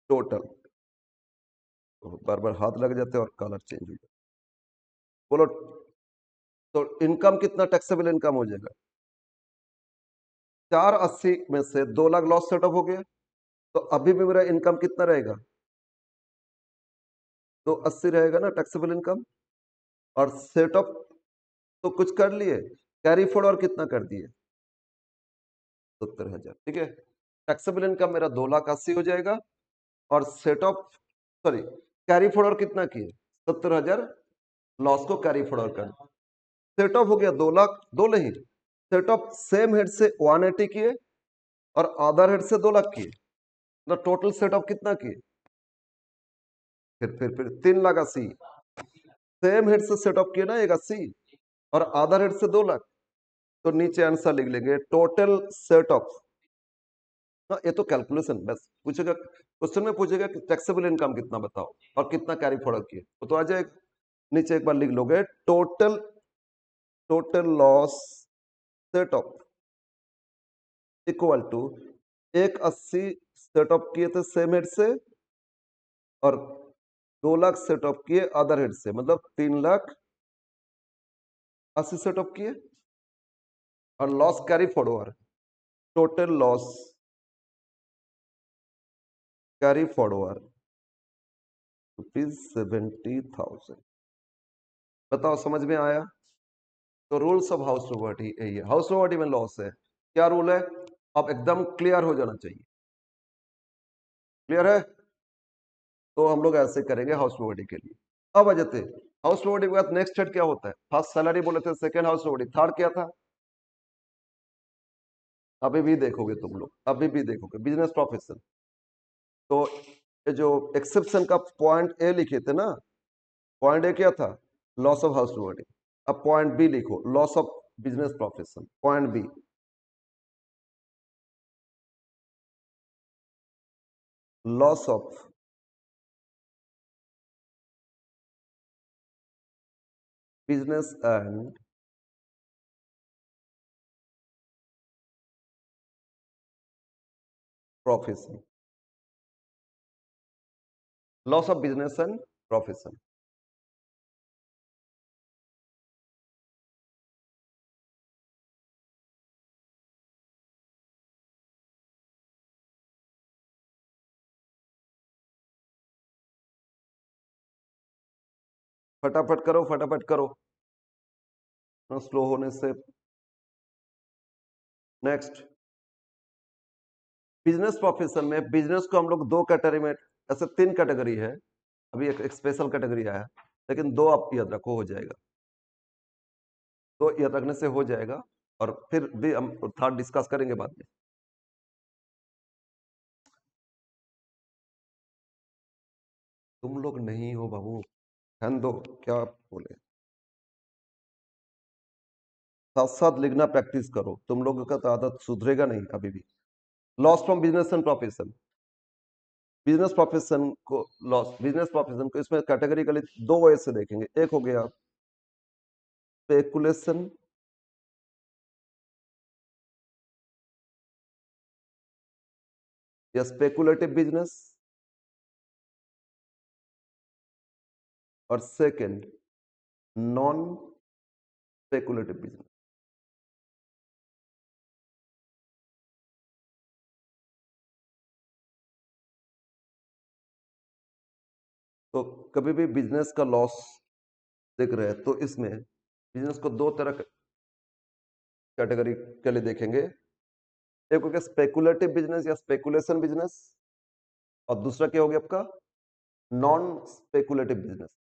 टोटल, बार बार हाथ लग जाते हैं और कलर चेंज हो जाता है। बोलो, तो इनकम कितना टैक्सेबल इनकम हो जाएगा, 480 में से 2 लाख लॉस सेटअप हो गया, तो अभी भी मेरा इनकम कितना रहेगा, 280 रहेगा ना टैक्सेबल इनकम। और सेटअप तो कुछ कर लिए, कैरी फॉरवर्ड कितना कर दिए, 70,000, ठीक है। टैक्सेबल इनकम मेरा 2,80,000 हो जाएगा, और set of sorry carry forward कितना किए, 70,000, लॉस को कैरी फॉरवर्ड कर, सेट ऑफ हो गया 2 लाख, दो नहीं, सेट ऑफ सेम हेड से 180 किए, और अदर हेड से 2 लाख किए, मतलब टोटल सेट ऑफ कितना किए? फिर 3,80,000। सेम हेड से सेट ऑफ किए ना 180 और अदर हेड से 2 लाख। तो नीचे आंसर लिख लेंगे टोटल सेट ऑफ। हाँ, ये तो कैलकुलेशन बस पूछेगा, क्वेश्चन में पूछेगा कि टैक्सेबल इनकम कितना बताओ और कितना कैरी फॉरवर्ड किए, तो आ जाएगा। नीचे एक बार लिख लोगे total loss set off equal to 180 set off किए थे सेम हेड से और 2 लाख सेट ऑफ किए अदर हेड से, मतलब 3,80,000 सेट ऑफ किए और loss carry forward, total loss carry forward ₹70,000। बताओ समझ में आया? तो रूल्स ऑफ हाउस प्रॉपर्टी यही है। हाउस प्रॉपर्टी में लॉस है, क्या रूल है? अब एकदम क्लियर हो जाना चाहिए। क्लियर है? तो हम लोग ऐसे करेंगे हाउस प्रॉपर्टी के लिए। अब आ जाते हाउस प्रॉपर्टी के बाद नेक्स्ट हेड क्या होता है? फर्स्ट सैलरी बोले थे, सेकंड हाउस प्रॉपर्टी, थर्ड क्या था? अभी भी देखोगे तुम लोग, अभी भी देखोगे बिजनेस प्रोफेशन। तो ये जो एक्सेप्शन का पॉइंट ए लिखे थे ना, पॉइंट ए क्या था? Loss of house property. अब पॉइंट बी लिखो, loss of business profession. Point B, loss of business and profession. Loss of business and profession. फटाफट करो, फटाफट करो, स्लो होने से। नेक्स्ट, बिजनेस प्रोफेशन में बिजनेस को हम लोग दो कैटेगरी में, ऐसे तीन कैटेगरी है, अभी एक स्पेशल कैटेगरी आया, लेकिन दो आप याद रखो, हो जाएगा। तो याद रखने से हो जाएगा, और फिर भी हम थर्ड डिस्कस करेंगे बाद में। तुम लोग नहीं हो बाबू, ध्यान दो, क्या बोले, साथ साथ लिखना प्रैक्टिस करो, तुम लोगों का तो आदत सुधरेगा नहीं कभी भी। Loss from business and profession. Business profession को, लॉस बिजनेस प्रोफेशन को इसमें कैटेगरिकली दो वे से देखेंगे। एक हो गया स्पेकुलेशन, या स्पेकुलेटिव बिजनेस, और सेकंड नॉन स्पेकुलेटिव बिजनेस। तो कभी भी बिजनेस का लॉस देख रहे हैं तो इसमें बिजनेस को दो तरह कैटेगरी के लिए देखेंगे। एक हो गया स्पेकुलेटिव बिजनेस या स्पेकुलेशन बिजनेस, और दूसरा क्या हो गया आपका नॉन स्पेकुलेटिव बिजनेस।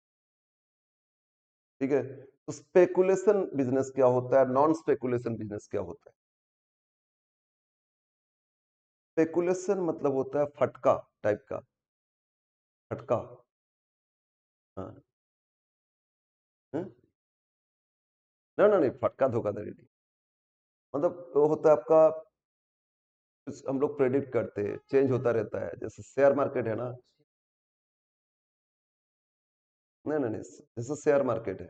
ठीक है, तो स्पेकुलेशन बिजनेस क्या होता है, नॉन स्पेकुलेशन बिजनेस क्या होता है? स्पेकुलेशन मतलब होता है फटका टाइप का, फटका। हाँ। हम्म? ना ना नहीं, फटका धोखाधड़ी नहीं, मतलब वो होता है आपका, हम लोग प्रेडिक्ट करते हैं, चेंज होता रहता है, जैसे शेयर मार्केट है ना। नहीं नहीं नहीं, जैसे शेयर मार्केट है,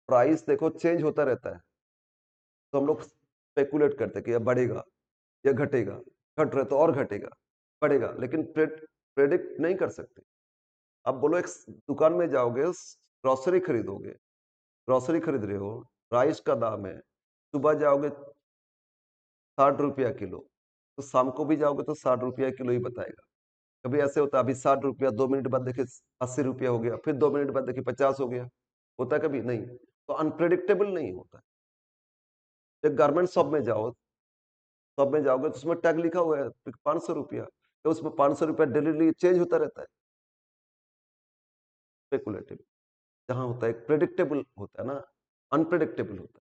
प्राइस देखो चेंज होता रहता है, तो हम लोग स्पेकुलेट करते हैं कि यह बढ़ेगा या घटेगा, घट रहे तो और घटेगा, बढ़ेगा, लेकिन प्रेडिक्ट नहीं कर सकते। अब बोलो एक दुकान में जाओगे, ग्रोसरी खरीदोगे, ग्रोसरी खरीद रहे हो, राइस का दाम है, सुबह जाओगे 60 रुपया किलो, तो शाम को भी जाओगे तो 60 रुपया किलो ही बताएगा। कभी ऐसे होता है अभी 60 रुपया, 2 मिनट बाद देखिए 80 रुपया हो गया, फिर 2 मिनट बाद देखिए 50 हो गया, होता है कभी नहीं। तो अनप्रेडिक्टेबल नहीं होता। एक गारमेंट शॉप में जाओ, शॉप में जाओगे तो उसमें टैग लिखा हुआ है 500 रुपया, तो उसमें 500 रुपया डेली चेंज होता रहता है। स्पेकुलेटिव जहां होता है, प्रेडिक्टेबल होता है ना, अनप्रेडिक्टेबल होता है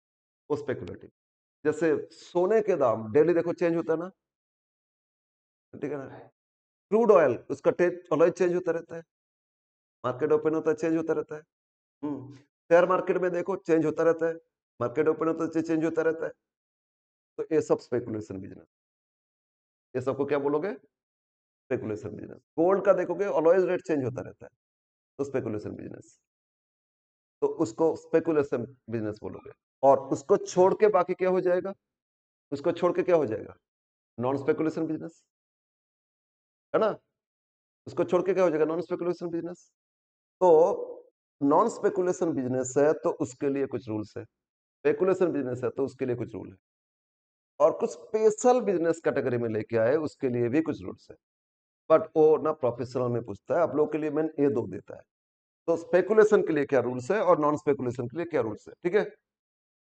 वो स्पेकुलेटिव। जैसे सोने के दाम डेली देखो चेंज होता है ना, ठीक है ना। क्रूड ऑयल उसका अलॉय चेंज होता रहता है, मार्केट ओपन होता है चेंज होता रहता है। शेयर मार्केट में देखो चेंज होता रहता है, मार्केट ओपन होता है चेंज होता रहता है। तो ये सब स्पेकुलेशन बिजनेस, ये सबको क्या बोलोगे? Speculation business. गोल्ड का देखोगे अलॉयज रेट चेंज होता रहता है, तो स्पेकुलेशन बिजनेस, तो उसको स्पेकुलेशन बिजनेस बोलोगे। और उसको छोड़ के बाकी क्या हो जाएगा? उसको छोड़ के क्या हो जाएगा? नॉन स्पेकुलेशन बिजनेस, है ना। उसको छोड़ के क्या हो जाएगा? Non speculation business. तो नॉन स्पेकुलेशन बिजनेस है तो उसके लिए कुछ रूल्स है, स्पेकुलेशन बिजनेस है तो उसके लिए कुछ रूल है, और कुछ स्पेशल बिजनेस कैटेगरी में लेके आए उसके लिए भी कुछ रूल्स है। बट वो ना प्रोफेशनल में पूछता है, आप लोगों के लिए मैंने ये दो देता है। तो स्पेकुलेशन के लिए क्या रूल्स है और नॉन स्पेकुलेशन के लिए क्या रूल्स है, ठीक है।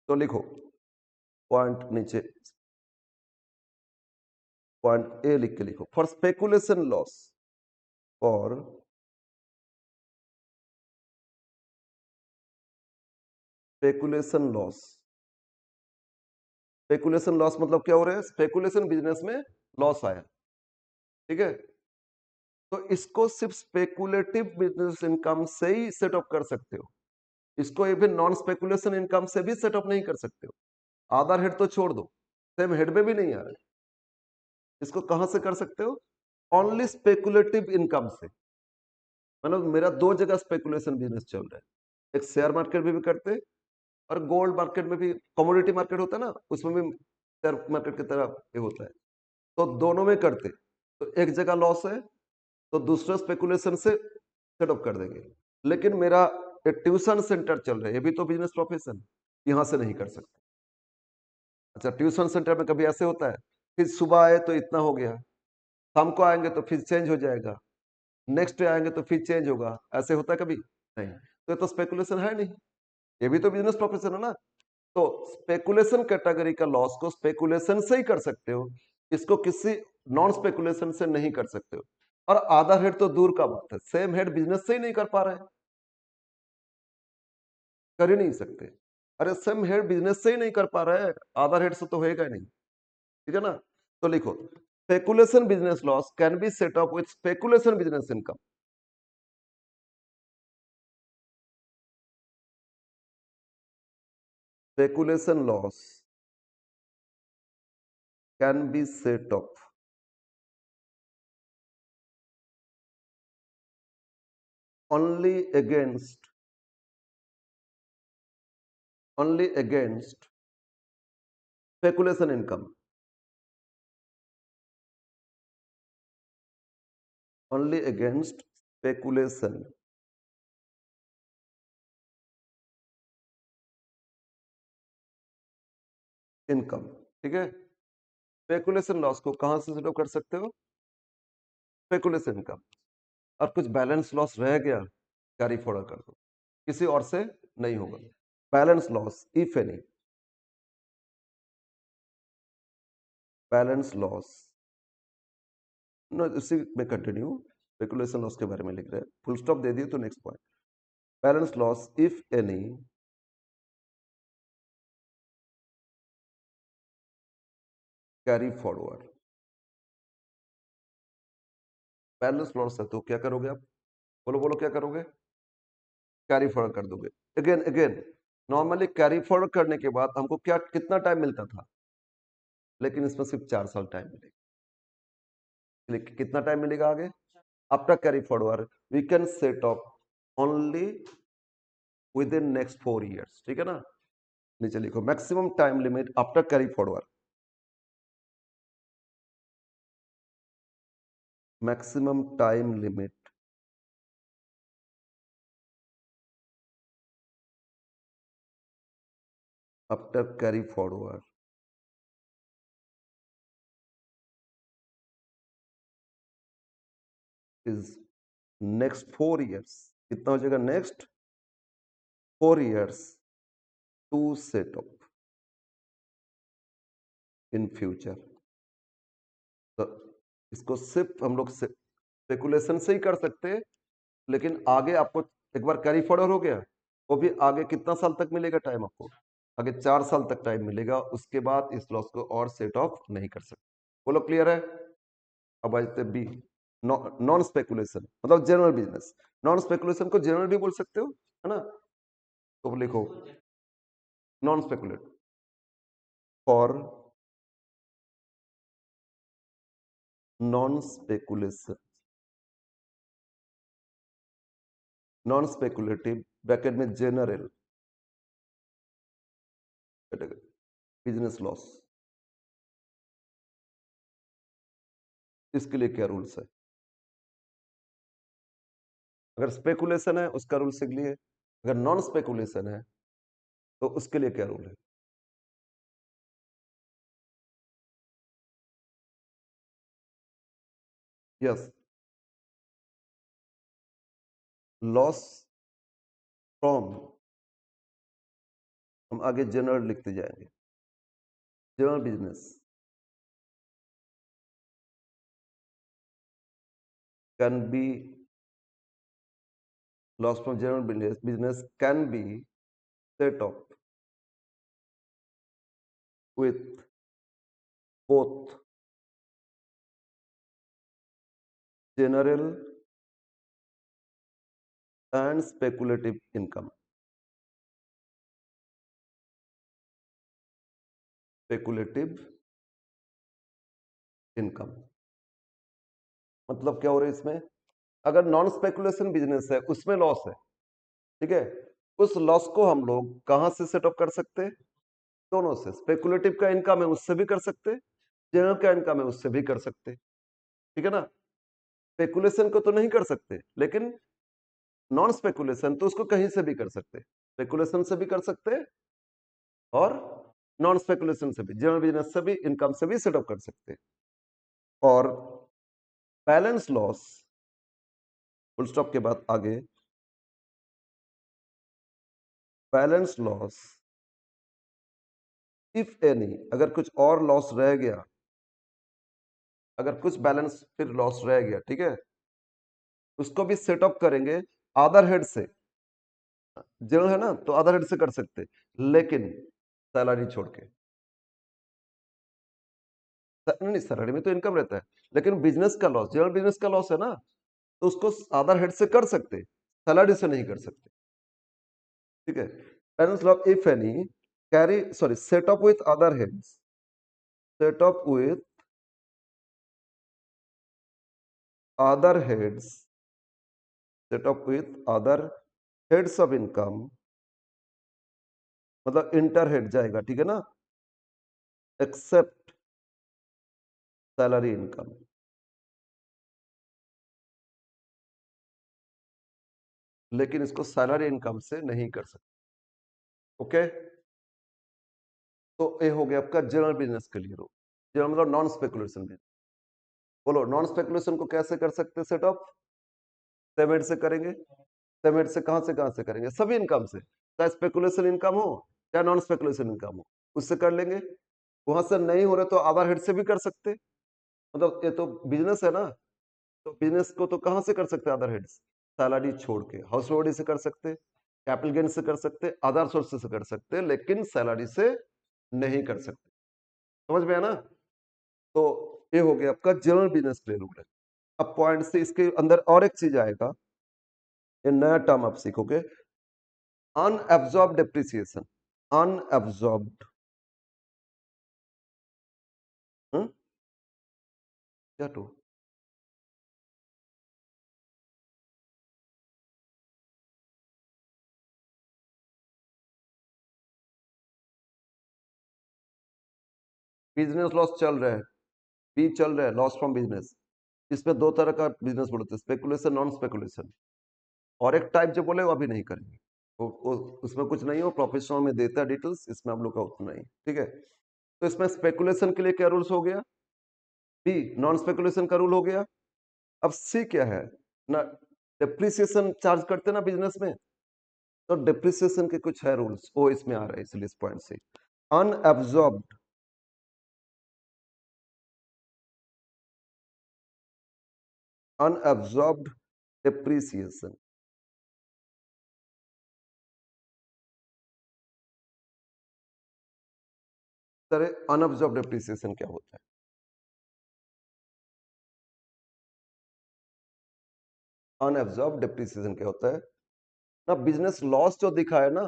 तो लिखो पॉइंट नीचे, पॉइंट ए लिख के लिखो, for speculation loss, for speculation loss. Speculation loss मतलब क्या हो रहा है? स्पेकुलेशन बिजनेस में लॉस आया, ठीक है। तो इसको सिर्फ स्पेकुलेटिव बिजनेस इनकम से ही सेटअप कर सकते हो, इसको इवन नॉन स्पेकुलेशन इनकम से भी सेटअप नहीं कर सकते हो। आधार हेड तो छोड़ दो, सेम हेड में भी नहीं आ रहा है। इसको कहां से कर सकते हो? ओनली स्पेकुलेटिव इनकम से। मतलब मेरा दो जगह स्पेकुलेशन बिजनेस चल रहा है, एक शेयर मार्केट में भी करते हैं और गोल्ड मार्केट में भी, कमोडिटी मार्केट होता है ना, उसमें भी शेयर मार्केट की तरह ये होता है, तो दोनों में करते। तो एक जगह लॉस है तो दूसरा स्पेकुलेशन से सेटअप कर देंगे। लेकिन मेरा एक ट्यूशन सेंटर चल रहा है, ये भी तो बिजनेस प्रोफेशन, यहां से नहीं कर सकते। अच्छा, ट्यूशन सेंटर में कभी ऐसे होता है, फिर सुबह आए तो इतना हो गया, शाम को आएंगे तो फिर चेंज हो जाएगा, नेक्स्ट डे आएंगे तो फिर चेंज होगा, ऐसे होता है कभी? नहीं। तो ये तो स्पेकुलेशन है नहीं, ये भी तो बिजनेस प्रोफेशन है ना। तो स्पेकुलेशन कैटेगरी का लॉस को स्पेकुलेशन से ही कर सकते हो, इसको किसी नॉन स्पेकुलेशन से नहीं कर सकते हो। और आधा हेड तो दूर का बात है, सेम हेड बिजनेस से ही नहीं कर पा रहे हैं, कर ही नहीं सकते। अरे सेम हेड बिजनेस से ही नहीं कर पा रहे हैं, आधा हेड से तो होएगा ही नहीं, ठीक है ना। तो लिखो, speculation business loss can be set up with speculation business income. Speculation loss can be set up only against only against speculation income, only against speculation income, ठीक है। स्पेकुलेशन लॉस को कहां से सेटअप कर सकते हो? Speculation income. और कुछ बैलेंस लॉस रह गया, कैरी फॉरवर्ड कर दो, किसी और से नहीं होगा। Balance loss if any, balance loss no, उसी में कंटिन्यू, स्पेकुलेशन लॉस के बारे में लिख रहे हैं, फुल स्टॉप दे दिए तो next point, balance loss if any carry forward. Balance loss है तो क्या करोगे आप? बोलो बोलो, क्या करोगे? कैरी फॉरवर्ड कर दोगे। Again again, normally carry forward करने के बाद हमको क्या, कितना टाइम मिलता था? लेकिन इसमें सिर्फ 4 साल टाइम मिलेगा। लेकिन कितना टाइम मिलेगा आगे? After carry forward we can set up only within next 4 years, ठीक है ना। नीचे लिखो, maximum time limit after carry forward, maximum time limit after carry forward is next 4 years। कितना हो जाएगा? नेक्स्ट 4 years to set up in future. तो इसको सिर्फ हम लोग स्पेकुलेशन से ही कर सकते हैं, लेकिन आगे आपको एक बार कैरी फॉरवर्ड हो गया, वो भी आगे कितना साल तक मिलेगा टाइम आपको? आगे 4 साल तक टाइम मिलेगा, उसके बाद इस लॉस को और सेट ऑफ नहीं कर सकते। बोलो क्लियर है? अब आ जाते बी, नॉन स्पेकुलेशन मतलब जनरल बिजनेस। नॉन स्पेकुलेशन को जनरल भी बोल सकते हो, है ना? तो लिखो non speculate for non speculation, non speculative bracket में जनरल बिजनेस लॉस, इसके लिए क्या रूल्स है? अगर स्पेकुलेशन है उसका रूल सिगली है, अगर नॉन स्पेकुलेशन है तो उसके लिए क्या रूल है? यस, लॉस फ्रॉम, हम आगे जनरल लिखते जाएंगे, general business can be, loss from general business can be set off with both general and speculative income, speculative income मतलब क्या हो रहा है इसमें? अगर नॉन स्पेकुलेशन बिजनेस है उसमें लॉस है, ठीक है, उस लॉस को हम लोग कहां से सेट अप कर सकते हैं? दोनों से। स्पेकुलेटिव का इनकम है उससे भी कर सकते, जनरल का इनकम है उससे भी कर सकते, ठीक है ना? स्पेकुलेशन को तो नहीं कर सकते, लेकिन नॉन स्पेकुलेशन तो उसको कहीं से भी कर सकते, स्पेकुलेशन से भी कर सकते और नॉन स्पेकुलेशन से भी, जनरल बिजनेस से भी, इनकम से भी सेटअप कर सकते। और बैलेंस लॉस, फुल स्टॉप के बाद आगे बैलेंस लॉस इफ एनी, अगर कुछ और लॉस रह गया, अगर कुछ बैलेंस फिर लॉस रह गया, ठीक है, उसको भी सेटअप करेंगे अदर हेड से। जनरल है ना तो अदर हेड से कर सकते, लेकिन सैलरी छोड़ के, नहीं सैलरी में तो इनकम रहता है, लेकिन बिजनेस का लॉस, जनरल बिजनेस का लॉस है ना, तो उसको अदर हेड से कर सकते, सैलरी से नहीं कर सकते, ठीक है? Balance loss if any carry, sorry, set up with other heads, set up with other heads, set up with other heads of income, मतलब इंटर हेड जाएगा, ठीक है ना, एक्सेप्ट सैलरी इनकम, लेकिन इसको सैलरी इनकम से नहीं कर सकते, ओके? तो ये हो गया आपका जनरल बिजनेस के लिए रूल। जनरल मतलब नॉन स्पेकुलेशन बिजनेस। बोलो नॉन स्पेकुलेशन को कैसे कर सकते सेटअप? सेमेड से करेंगे। सेमेड से कहां से करेंगे? सभी इनकम से, चाहे स्पेकुलेशन इनकम हो चाहे नॉन स्पेकुलेशन इनकम हो, उससे कर लेंगे। वहां से नहीं हो रहे तो अदर हेड से भी कर सकते, मतलब ये तो बिजनेस है ना, तो बिजनेस को तो कहां से कर सकते अदर हेड्स? सैलरी छोड़ के हाउस होल्ड से कर सकते, कैपिटल गेन से कर सकते, अदर सोर्स से कर सकते, लेकिन सैलरी से नहीं कर सकते। समझ में है ना? तो ये हो गया आपका जनरल बिजनेस के लिए रूल है। अब पॉइंट से इसके अंदर और एक चीज आएगा, ये नया टर्म आप सीखोगे, अनएब्जॉर्ब डेप्रिसिएशन। अनएब्जॉर्ब्ड, क्या टू? बिजनेस लॉस चल रहा है, बी चल रहा है, लॉस फ्रॉम बिजनेस। इसमें दो तरह का बिजनेस बोलते हैं, स्पेकुलेशन, नॉन स्पेकुलेशन। और एक टाइप जो बोले वो अभी नहीं करेंगे, वो उसमें कुछ नहीं हो, प्रोफेशनल में देता है डिटेल्स, इसमें हम लोग का उतना ही, ठीक है? तो इसमें स्पेकुलेशन के लिए क्या रूल्स हो गया? बी नॉन स्पेकुलेशन का रूल हो गया। अब सी क्या है ना, डिप्रिसिएशन चार्ज करते ना बिजनेस में, तो डिप्रिसिएशन के कुछ है रूल्स, वो इसमें आ रहा है, इसलिए इस पॉइंट से unabsorbed, unabsorbed depreciation. Sir unabsorbed depreciation क्या होता है? अनएब्जॉर्ब डेप्रिसिएशन क्या होता है ना? बिजनेस लॉस जो दिखा है ना,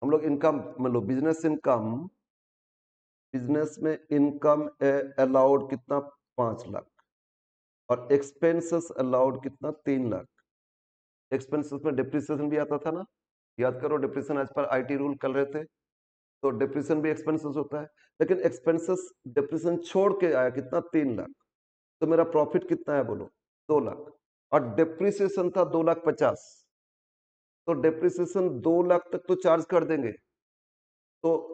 हम लोग इनकम मतलब बिजनेस में इनकम अलाउड कितना 5 लाख और एक्सपेंसेस अलाउड कितना 3 लाख। एक्सपेंसेस में डिप्रिसिएशन भी आता था ना, याद करो depreciation as per IT rule कर रहे थे, तो डिप्रिसिएशन भी एक्सपेंसेस होता है, लेकिन एक्सपेंसेस डिप्रिसिएशन छोड़ के आया कितना 3 लाख। तो मेरा प्रॉफिट कितना है बोलो 2 लाख और डिप्रिसिएशन था 2,50,000। तो डिप्रिसिएशन 2 लाख तक तो चार्ज कर देंगे तो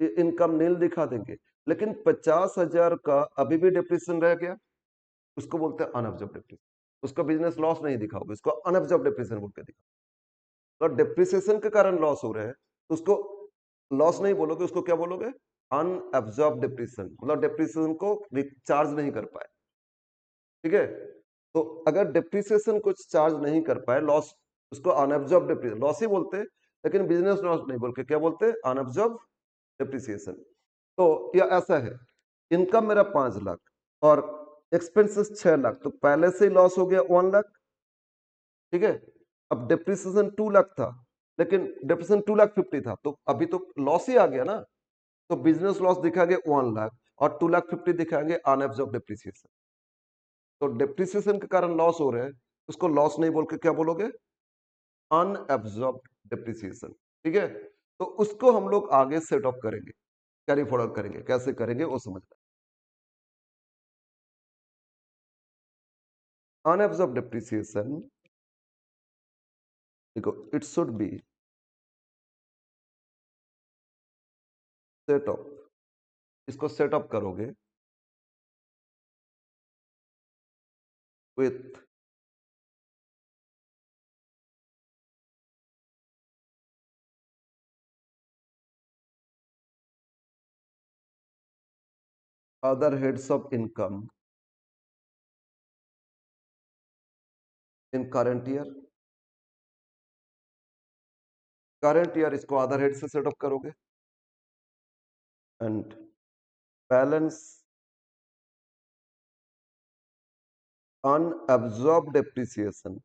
इनकम नील दिखा देंगे, लेकिन 50,000 का अभी भी डिप्रिसिएशन रह गया, उसको बोलते हैं अनअब्जॉर्ब डिप्रिसिएशन। उसका बिजनेस लॉस नहीं दिखाओगे, उसको अनअब्जॉर्ब डिप्रिसिएशन बोल के दिखाओ। तो डिप्रिसिएशन के कारण लॉस हो रहे हैं तो उसको लॉस नहीं बोलोगे, उसको क्या बोलोगे? अनअब्जॉर्ब डिप्रिसिएशन, मतलब डिप्रिसिएशन को चार्ज नहीं कर पाए। ठीक है, तो अगर डिप्रिसिएशन कुछ चार्ज नहीं कर पाए, लॉस, उसको अनअब्जॉर्ब डिप्रिसिएशन लॉस ही बोलते हैं, लेकिन बिजनेस लॉस नहीं बोल के क्या बोलते हैं? Unabsorbed depreciation. तो यह ऐसा है, इनकम मेरा 5 लाख और एक्सपेंसेस 6 लाख, तो पहले से ही लॉस हो गया 1 लाख। ठीक है, अब डिप्रिसिएशन 2 लाख था, लेकिन डिप्रिसिएशन 2,50,000 था, तो अभी तो लॉस ही आ गया ना। तो बिजनेस लॉस दिखाएंगे 1 लाख और 2,50,000 दिखाएंगे अनएब्जॉर्ब डिप्रिसिएशन। तो डिप्रिसिएशन के कारण लॉस हो रहे हैं, उसको लॉस नहीं बोल के क्या बोलोगे? Unabsorbed depreciation. ठीक है, तो उसको हम लोग आगे सेट ऑफ करेंगे, कैरी फॉरवर्ड करेंगे, कैसे करेंगे वो समझना। अनएब्जॉर्ब डिप्रिसिएशन, देखो it should be set off, इसको सेट अप करोगे with other heads of income in current year। Current year इसको अदर हेड से सेट अप करोगे and balance unabsorbed depreciation,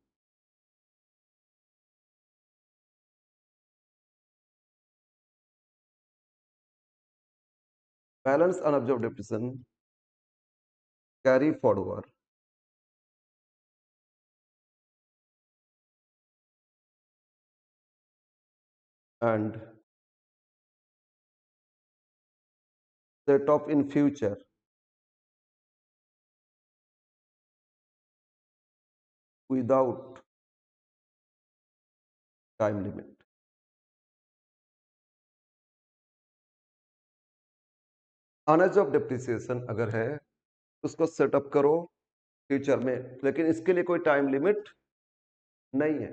balance unabsorbed depreciation carry forward and set off in future without time limit. Unabsorbed depreciation अगर है उसको setup करो future में, लेकिन इसके लिए कोई टाइम लिमिट नहीं है,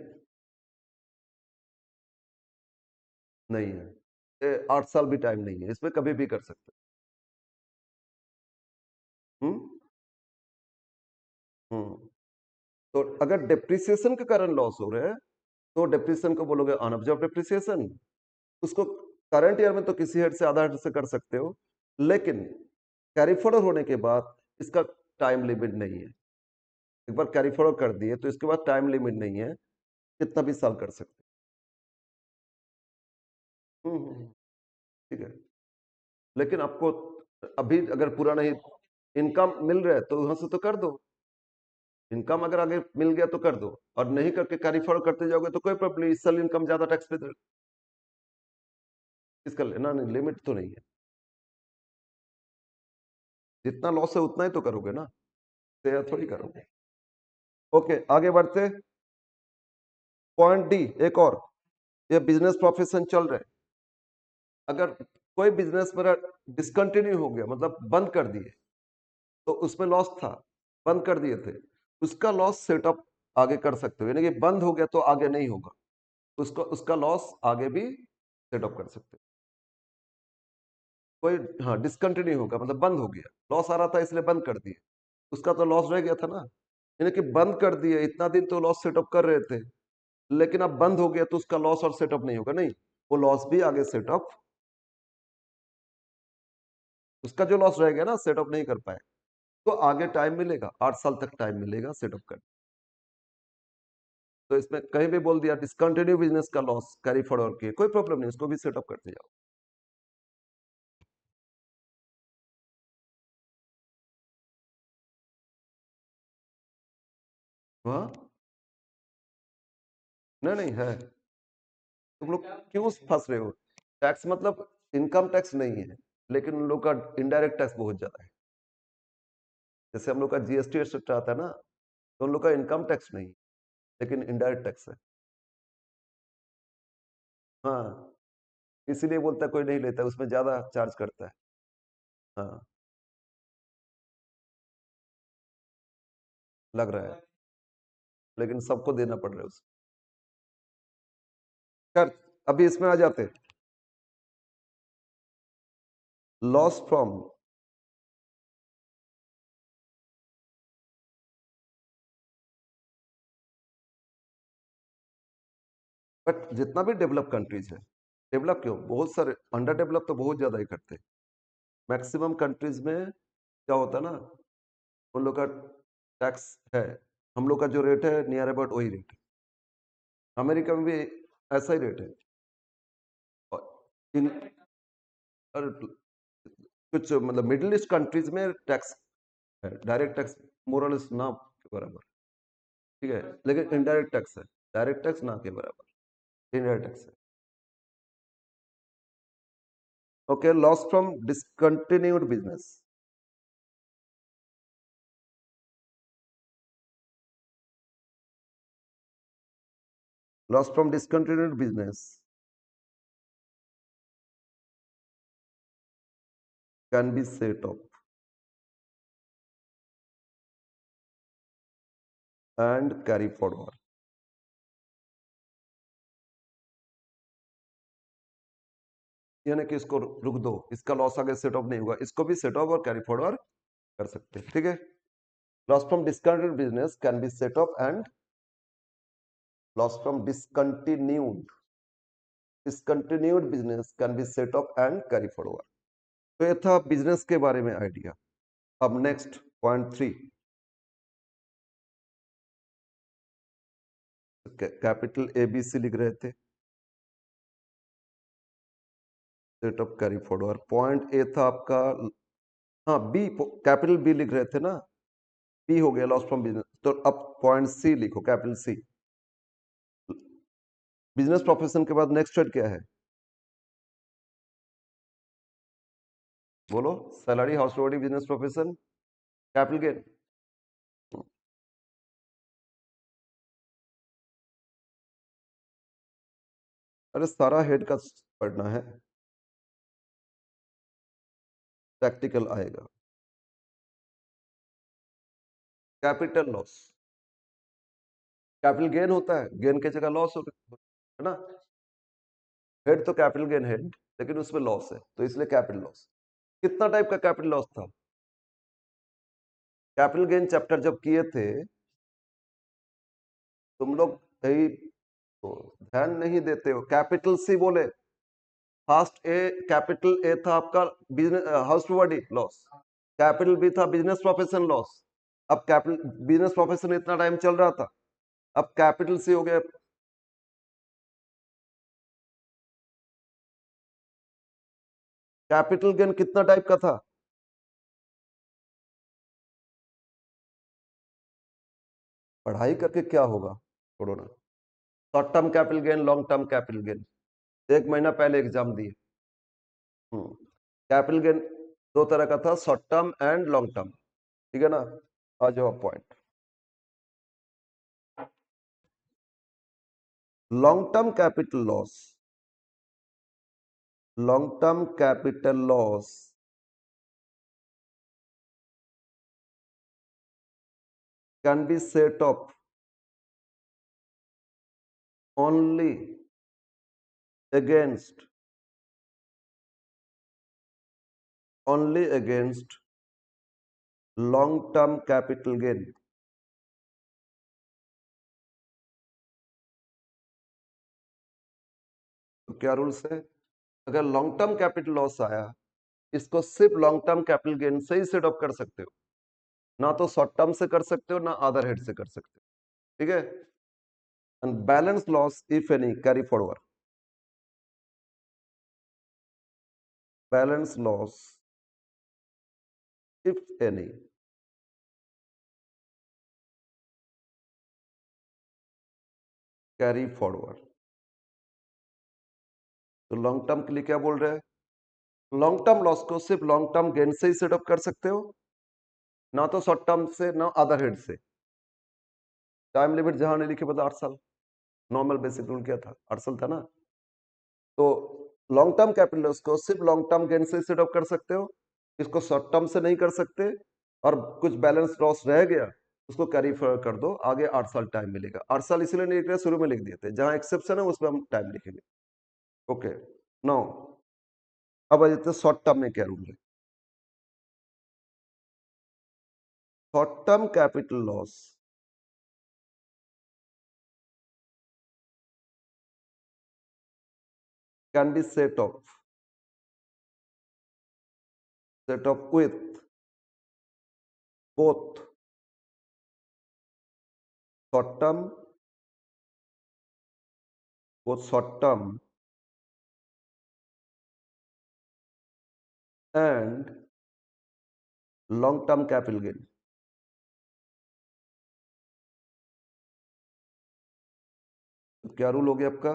नहीं है, 8 साल भी टाइम नहीं है, इसमें कभी भी कर सकते। हम्म हम्म तो अगर डेप्रिसिएशन के कारण लॉस हो रहे हैं तो डेप्रिसिएशन को बोलोगे अनअब्जॉर्ब डेप्रिसिएशन। उसको करंट ईयर में तो किसी हेड से आधा हेड से कर सकते हो, लेकिन कैरी फॉरवर्ड होने के बाद इसका टाइम लिमिट नहीं है। एक बार कैरी फॉरवर्ड कर दिए तो इसके बाद टाइम लिमिट नहीं है, कितना भी साल कर सकते। ठीक है, लेकिन आपको अभी अगर पूरा नहीं इनकम मिल रहा है तो वहां से तो कर दो। इनकम अगर आगे मिल गया तो कर दो, और नहीं करके कैरी फॉरवर्ड करते जाओगे तो कोई प्रॉब्लम नहीं, इस साल इनकम ज्यादा टैक्स पे इसका लेना नहीं, लिमिट तो नहीं है। जितना लॉस है उतना ही तो करोगे ना, शेयर थोड़ी करोगे। ओके, आगे बढ़ते। पॉइंट डी एक और, ये बिजनेस प्रोफेशन चल रहा है, अगर कोई बिजनेस मेरा डिसकंटिन्यू हो गया मतलब बंद कर दिए, तो उसमें लॉस था, बंद कर दिए थे, उसका लॉस सेटअप आगे कर सकते हो, यानी कि बंद हो गया तो आगे नहीं होगा, उसको उसका लॉस आगे भी सेटअप कर सकते हो। कोई हाँ डिसकंटिन्यू होगा मतलब बंद हो गया, लॉस आ रहा था इसलिए बंद कर दिए, उसका तो लॉस रह गया था ना, यानी कि बंद कर दिए, इतना दिन तो लॉस सेटअप कर रहे थे, लेकिन अब बंद हो गया तो उसका लॉस और सेटअप नहीं होगा, नहीं, वो लॉस भी आगे सेटअप, उसका जो लॉस रह गया ना सेटअप नहीं कर पाए, तो आगे टाइम मिलेगा, 8 साल तक टाइम मिलेगा सेटअप कर। तो इसमें कहीं भी बोल दिया डिसकंटिन्यू बिजनेस का लॉस कैरी फॉरवर्ड किए, कोई प्रॉब्लम नहीं, इसको भी सेटअप करते जाओ। हाँ, नहीं नहीं है। तुम लोग क्यों फंस रहे हो? टैक्स मतलब इनकम टैक्स नहीं है, लेकिन उन लोग का इनडायरेक्ट टैक्स बहुत ज्यादा है। जैसे हम लोग का जीएसटी एक्सेट्रा आता है ना, तो उन लोग का इनकम टैक्स नहीं, लेकिन इनडायरेक्ट टैक्स है। हाँ, इसीलिए बोलता है कोई नहीं लेता, उसमें ज्यादा चार्ज करता है। हाँ, लग रहा है, लेकिन सबको देना पड़ रहा है उसको। कर, अभी इसमें आ जाते, लॉस फ्रॉम, बट जितना भी डेवलप कंट्रीज है, डेवलप क्यों, बहुत सारे अंडर डेवलप तो बहुत ज्यादा ही करते हैं। मैक्सिमम कंट्रीज में क्या होता है ना, उन लोग का टैक्स है, हम लोग का जो रेट है नियर अबाउट वही रेट है। अमेरिका में भी ऐसा ही रेट है। और इन और कुछ मतलब मिडिल ईस्ट कंट्रीज में टैक्स है, डायरेक्ट टैक्स मोरलेस ना के बराबर, ठीक है, लेकिन इनडायरेक्ट टैक्स है, डायरेक्ट टैक्स ना के बराबर, इनडायरेक्ट टैक्स है। Okay, loss from discontinued business, loss from discontinued business can be set off and carry forward. यानी कि इसको रुक दो, इसका लॉस आगे सेट ऑफ नहीं हुआ, इसको भी सेट ऑफ और कैरी फॉरवर्ड कर सकते हैं, ठीक है। Loss from discontinued business can be set off and loss from discontinued business can be set off and carry forward. तो ये था बिजनेस के बारे में आइडिया। अब नेक्स्ट पॉइंट 3, कैपिटल ABC लिख रहे थे, set of carry forward. Point A था आपका, हाँ बी, कैपिटल बी लिख रहे थे ना, बी हो गया लॉस फ्रॉम बिजनेस, तो अब पॉइंट सी लिखो, कैपिटल सी। बिजनेस प्रोफेशन के बाद नेक्स्ट वर्ड क्या है, बोलो, salary, house holding, business profession, capital gain. अरे सारा हेड का पढ़ना है, प्रैक्टिकल आएगा। कैपिटल लॉस, कैपिटल गेन होता है, गेन की जगह लॉस है ना, हेड तो कैपिटल गेन हेड, लेकिन उसमें लॉस है, तो इसलिए कैपिटल लॉस। कितना टाइप का कैपिटल लॉस था, कैपिटल गेन चैप्टर जब किए थे तुम लोग, यही तो ध्यान नहीं देते हो। कैपिटल सी बोले, फास्ट ए, कैपिटल ए था आपका business house holding loss, capital B था बिजनेस प्रोफेशन लॉस। अब कैपिटल बिजनेस प्रोफेशन इतना टाइम चल रहा था, अब कैपिटल सी हो गया। कैपिटल गेन कितना टाइप का था, पढ़ाई करके क्या होगा, छोड़ो ना। Short term capital gain, long term capital gain, 1 महीना पहले एग्जाम दिए। कैपिटल गेन दो तरह का था, short term and long term, ठीक है ना। आ जाओ point, long term capital loss, long term capital loss can be set of only against, only against long term capital gain. तो क्या रूल्स है, अगर लॉन्ग टर्म कैपिटल लॉस आया, इसको सिर्फ लॉन्ग टर्म कैपिटल गेन से ही सेट ऑफ कर सकते हो, ना तो शॉर्ट टर्म से कर सकते हो, ना अदर हेड से कर सकते हो, ठीक है। and balance loss, if any, carry forward. Balance loss, if any, carry forward. तो लॉन्ग टर्म के लिए क्या बोल रहे हैं? लॉन्ग टर्म लॉस को सिर्फ लॉन्ग टर्म गेन से ही सेटअप कर सकते हो, ना तो शॉर्ट टर्म से, ना अदर हेड से। टाइम लिमिट जहां नहीं लिखे मतलब 8 साल, नॉर्मल बेसिक रूल क्या था, 8 साल था ना। तो लॉन्ग टर्म कैपिटल लॉस को सिर्फ लॉन्ग टर्म गेन से सेटअप कर सकते हो, इसको शॉर्ट टर्म से नहीं कर सकते। और कुछ बैलेंस लॉस रह गया उसको कैरी फॉरवर्ड कर दो, आगे 8 साल टाइम मिलेगा। 8 साल इसलिए नहीं लिख रहे, शुरू में लिख दिए थे, जहां एक्सेप्शन है उसमें हम टाइम लिखेंगे। ओके, नाउ अब आ जाते हैं शॉर्ट टर्म में क्या रूल है। Short term capital loss can be set off with both short term, and long term capital gain. तो क्या रूल हो गया आपका?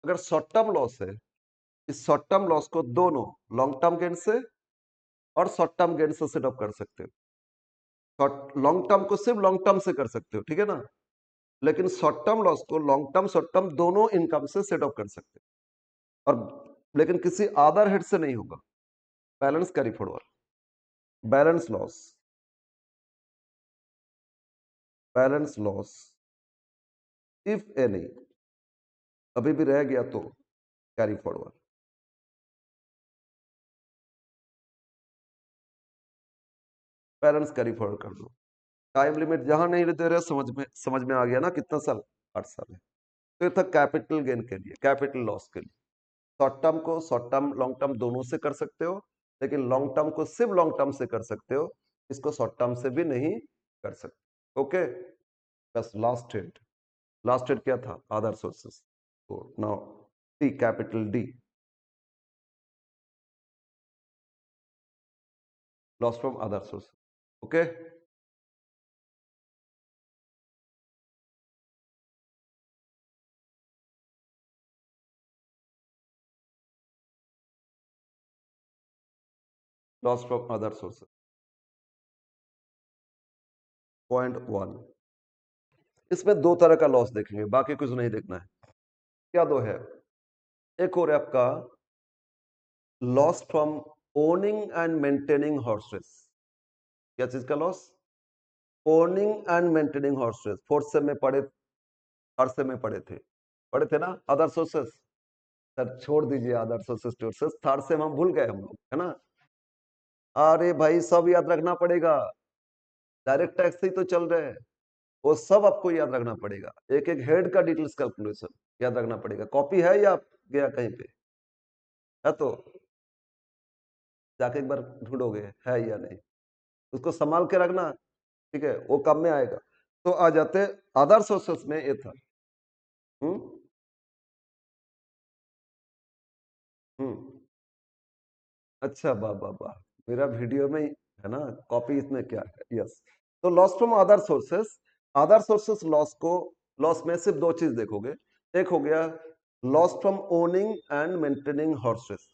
अगर शॉर्ट टर्म लॉस है, इस शॉर्ट टर्म लॉस को दोनों लॉन्ग टर्म गेन से और शॉर्ट टर्म गेन से सेटअप कर सकते हो। शॉर्ट लॉन्ग टर्म को सिर्फ लॉन्ग टर्म से कर सकते हो, ठीक है ना, लेकिन शॉर्ट टर्म लॉस को लॉन्ग टर्म शॉर्ट टर्म दोनों इनकम से सेटअप कर सकते हो, और लेकिन किसी अदर हेड से नहीं होगा। Balance carry forward, balance loss, balance loss if any अभी भी रह गया तो carry forward. Balance carry forward कर दो। टाइम लिमिट जहां नहीं दे रहे, समझ में आ गया ना, कितना साल? 8 साल है। तो ये था कैपिटल गेन के लिए, कैपिटल लॉस के लिए। शॉर्ट टर्म को शॉर्ट टर्म लॉन्ग टर्म दोनों से कर सकते हो, लेकिन लॉन्ग टर्म को सिर्फ लॉन्ग टर्म से कर सकते हो, इसको शॉर्ट टर्म से भी नहीं कर सकते। ओके, बस लास्ट हेड क्या था? Other sources. तो now D, capital D, loss from other source. Okay, loss from other sources, .1। इसमें दो तरह का लॉस देखेंगे, बाकी कुछ नहीं देखना है। क्या दो है? एक और है आपका loss from owning and maintaining horses. क्या चीज का loss? Owning and maintaining horses. Fourth same में पढ़े, थर्ड सेम में पढ़े थे ना, अदर सोर्सेस। सर छोड़ दीजिए अदर सोर्सेस, थर्ड सेम हम भूल गए हम लोग, है ना। अरे भाई सब याद रखना पड़ेगा, डायरेक्ट टैक्स से ही तो चल रहे हैं, वो सब आपको याद रखना पड़ेगा। एक एक हेड का डिटेल्स कैलकुलेशन याद रखना पड़ेगा। कॉपी है या गया कहीं पे? है तो जाके एक बार ढूंढोगे है या नहीं, उसको संभाल के रखना, ठीक है, वो काम में आएगा। तो आ जाते अदर सोर्सेस में ये था। हम्म हम्म अच्छा, वाह वाह वाह, मेरा वीडियो में है ना, कॉपी इसमें क्या है? यस। तो loss from other sources loss को, लॉस में सिर्फ दो चीज देखोगे। एक हो गया loss from owning and maintaining horses.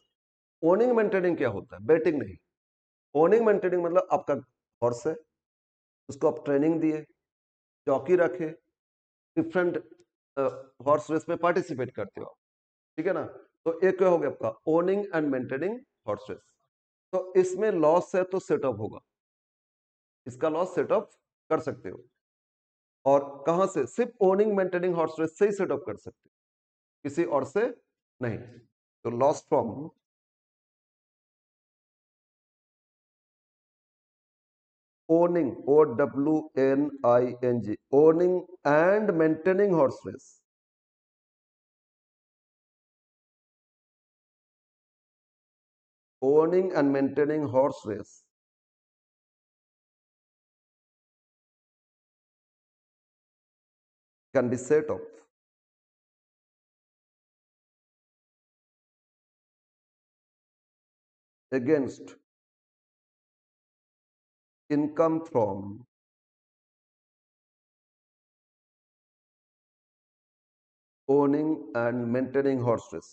Owning maintaining क्या होता है? बेटिंग नहीं। ओनिंग मेंटेनिंग मतलब आपका हॉर्स है, उसको आप ट्रेनिंग दिए, चौकी रखे, डिफरेंट हॉर्स रेस में पार्टिसिपेट करते हो, ठीक है ना। तो एक क्या हो गया आपका owning and maintaining horse race. तो इसमें लॉस है तो सेटअप होगा, इसका लॉस सेटअप कर सकते हो। और कहां से? सिर्फ ओनिंग मेंटेनिंग हॉर्स रेस से ही सेटअप कर सकते हो, किसी और से नहीं। तो loss from owning, OWNING, owning and maintaining horse race, owning and maintaining horse race can be set off against income from owning and maintaining horses.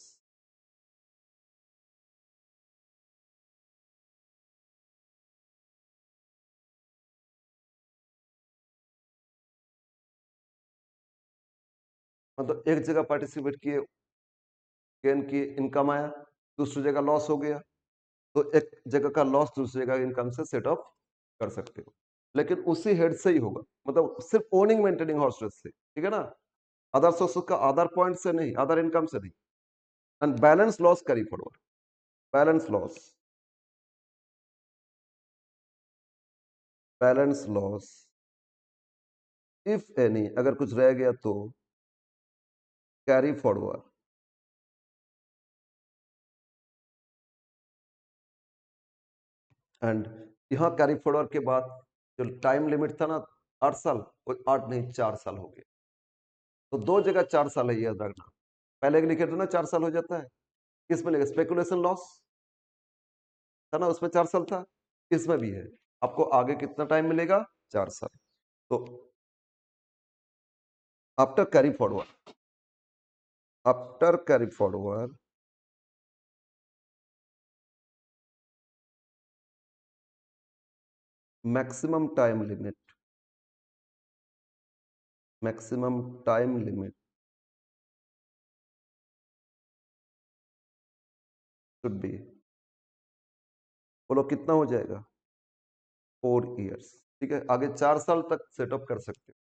मतलब एक जगह पार्टिसिपेट किए, गेन की इनकम आया, दूसरी जगह लॉस हो गया, तो एक जगह का लॉस दूसरी जगह इनकम से सेट ऑफ कर सकते हो, लेकिन उसी हेड से ही होगा, मतलब सिर्फ ओनिंग मेंटेनिंग हॉर्सेस से, ठीक है ना, अदर सोर्सेस का अदर पॉइंट से नहीं, अदर इनकम से नहीं। And balance loss carry forward, balance loss, balance loss if any, अगर कुछ रह गया तो कैरी फॉरवर्ड। एंड यहाँ कैरी फॉरवर्ड के बाद जो टाइम लिमिट था ना 8 साल, वो 8 नहीं 4 साल हो गया, तो दो जगह 4 साल है, याद रखना। पहले लिखे थे ना 4 साल हो जाता है, किसमें लिखा स्पेकुलेशन लॉस था ना, उसमें 4 साल था, इसमें भी है। आपको आगे कितना टाइम मिलेगा? 4 साल। तो after carry forward, after carry forward maximum time limit, maximum time limit should be, बोलो कितना हो जाएगा? 4 इयर्स, ठीक है। आगे 4 साल तक सेटअप कर सकते हो,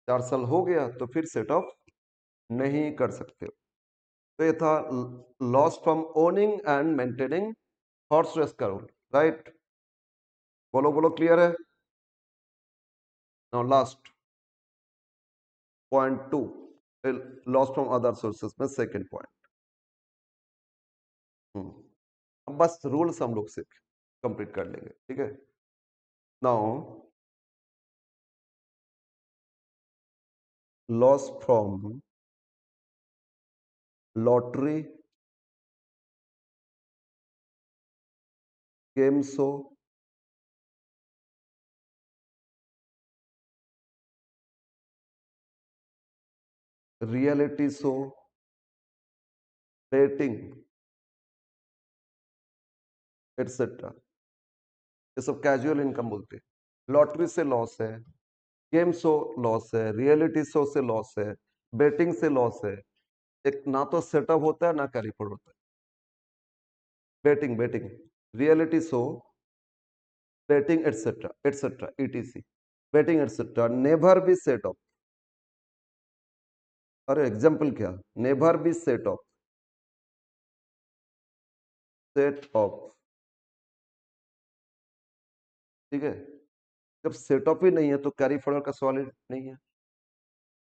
4 साल हो गया तो फिर सेटअप नहीं कर सकते हो। तो ये था loss from owning and maintaining horse race का रूल, राइट? बोलो बोलो, क्लियर है? Now last point 2, loss from other sources में सेकंड पॉइंट। अब बस रूल्स हम लोग से कंप्लीट कर लेंगे, ठीक है। Now loss from lottery, game show, reality show, betting etcetera, ये सब कैजुअल इनकम बोलते हैं। लॉटरी से लॉस है, गेम शो लॉस है, रियलिटी शो से लॉस है, बेटिंग से लॉस है। एक ना तो सेटअप होता है ना कैरी फॉरवर्ड होता है। Betting, betting, reality show, betting etcetera etcetera ETC, betting etcetera never be set off, अरे एग्जाम्पल क्या, never be set off, set off, ठीक है। जब सेटअप ही नहीं है तो कैरी फॉरवर्ड का सवाल ही नहीं है,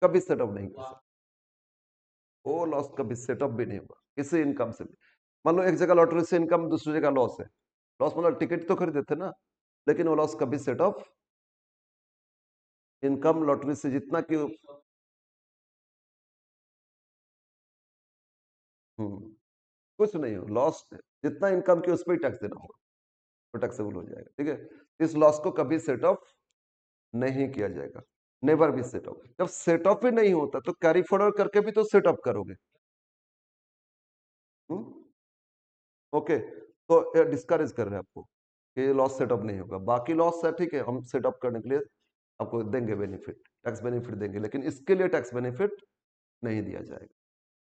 कभी सेटअप नहीं कर सकते, वो लॉस कभी सेटअप भी नहीं होगा किसी इनकम से भी। मान लो एक जगह लॉटरी से इनकम, दूसरी जगह लॉस है, लॉस मतलब टिकट तो खरीदे थे ना, लेकिन वो लॉस कभी सेटअप, इनकम लॉटरी से जितना कि कुछ नहीं हो, लॉस जितना इनकम की उस पर ही टैक्स देना होगा, तो टैक्सेबल हो जाएगा, ठीक है। इस लॉस को कभी सेटअप नहीं किया जाएगा, नेवर बी सेटअप। जब सेटअप ही नहीं होता तो कैरी फॉरवर्ड करके भी तो सेटअप करोगे। ओके, तो डिस्करेज कर रहे हैं आपको कि लॉस सेटअप नहीं होगा, बाकी लॉस है ठीक है, हम सेटअप करने के लिए आपको देंगे बेनिफिट, टैक्स बेनिफिट देंगे, लेकिन इसके लिए टैक्स बेनिफिट नहीं दिया जाएगा।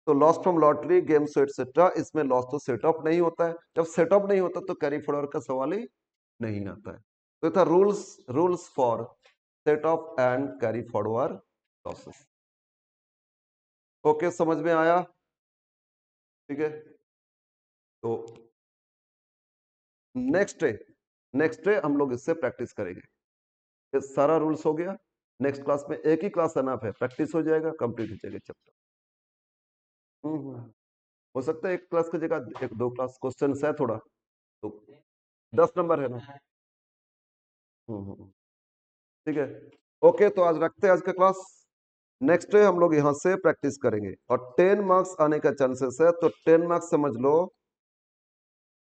तो loss from lottery, game show etcetera, इसमें लॉस तो सेटअप नहीं होता है। जब सेटअप नहीं होता तो कैरी फॉरवर्ड का सवाल ही नहीं आता है। तो था rules, rules for set off and carry forward losses. Okay, समझ में आया? ठीक है, तो नेक्स्ट डे हम लोग इससे प्रैक्टिस करेंगे। ये सारा रूल्स हो गया, नेक्स्ट क्लास में एक ही क्लास अनफ है, प्रैक्टिस हो जाएगा, कंप्लीट हो जाएगा चैप्टर। हो सकता है एक क्लास की जगह एक दो क्लास क्वेश्चन है थोड़ा, तो 10 नंबर है ना। ठीक है, ओके, तो आज रखते हैं आज का क्लास। नेक्स्ट डे हम लोग यहाँ से प्रैक्टिस करेंगे और 10 मार्क्स आने का चांसेस है, तो 10 मार्क्स समझ लो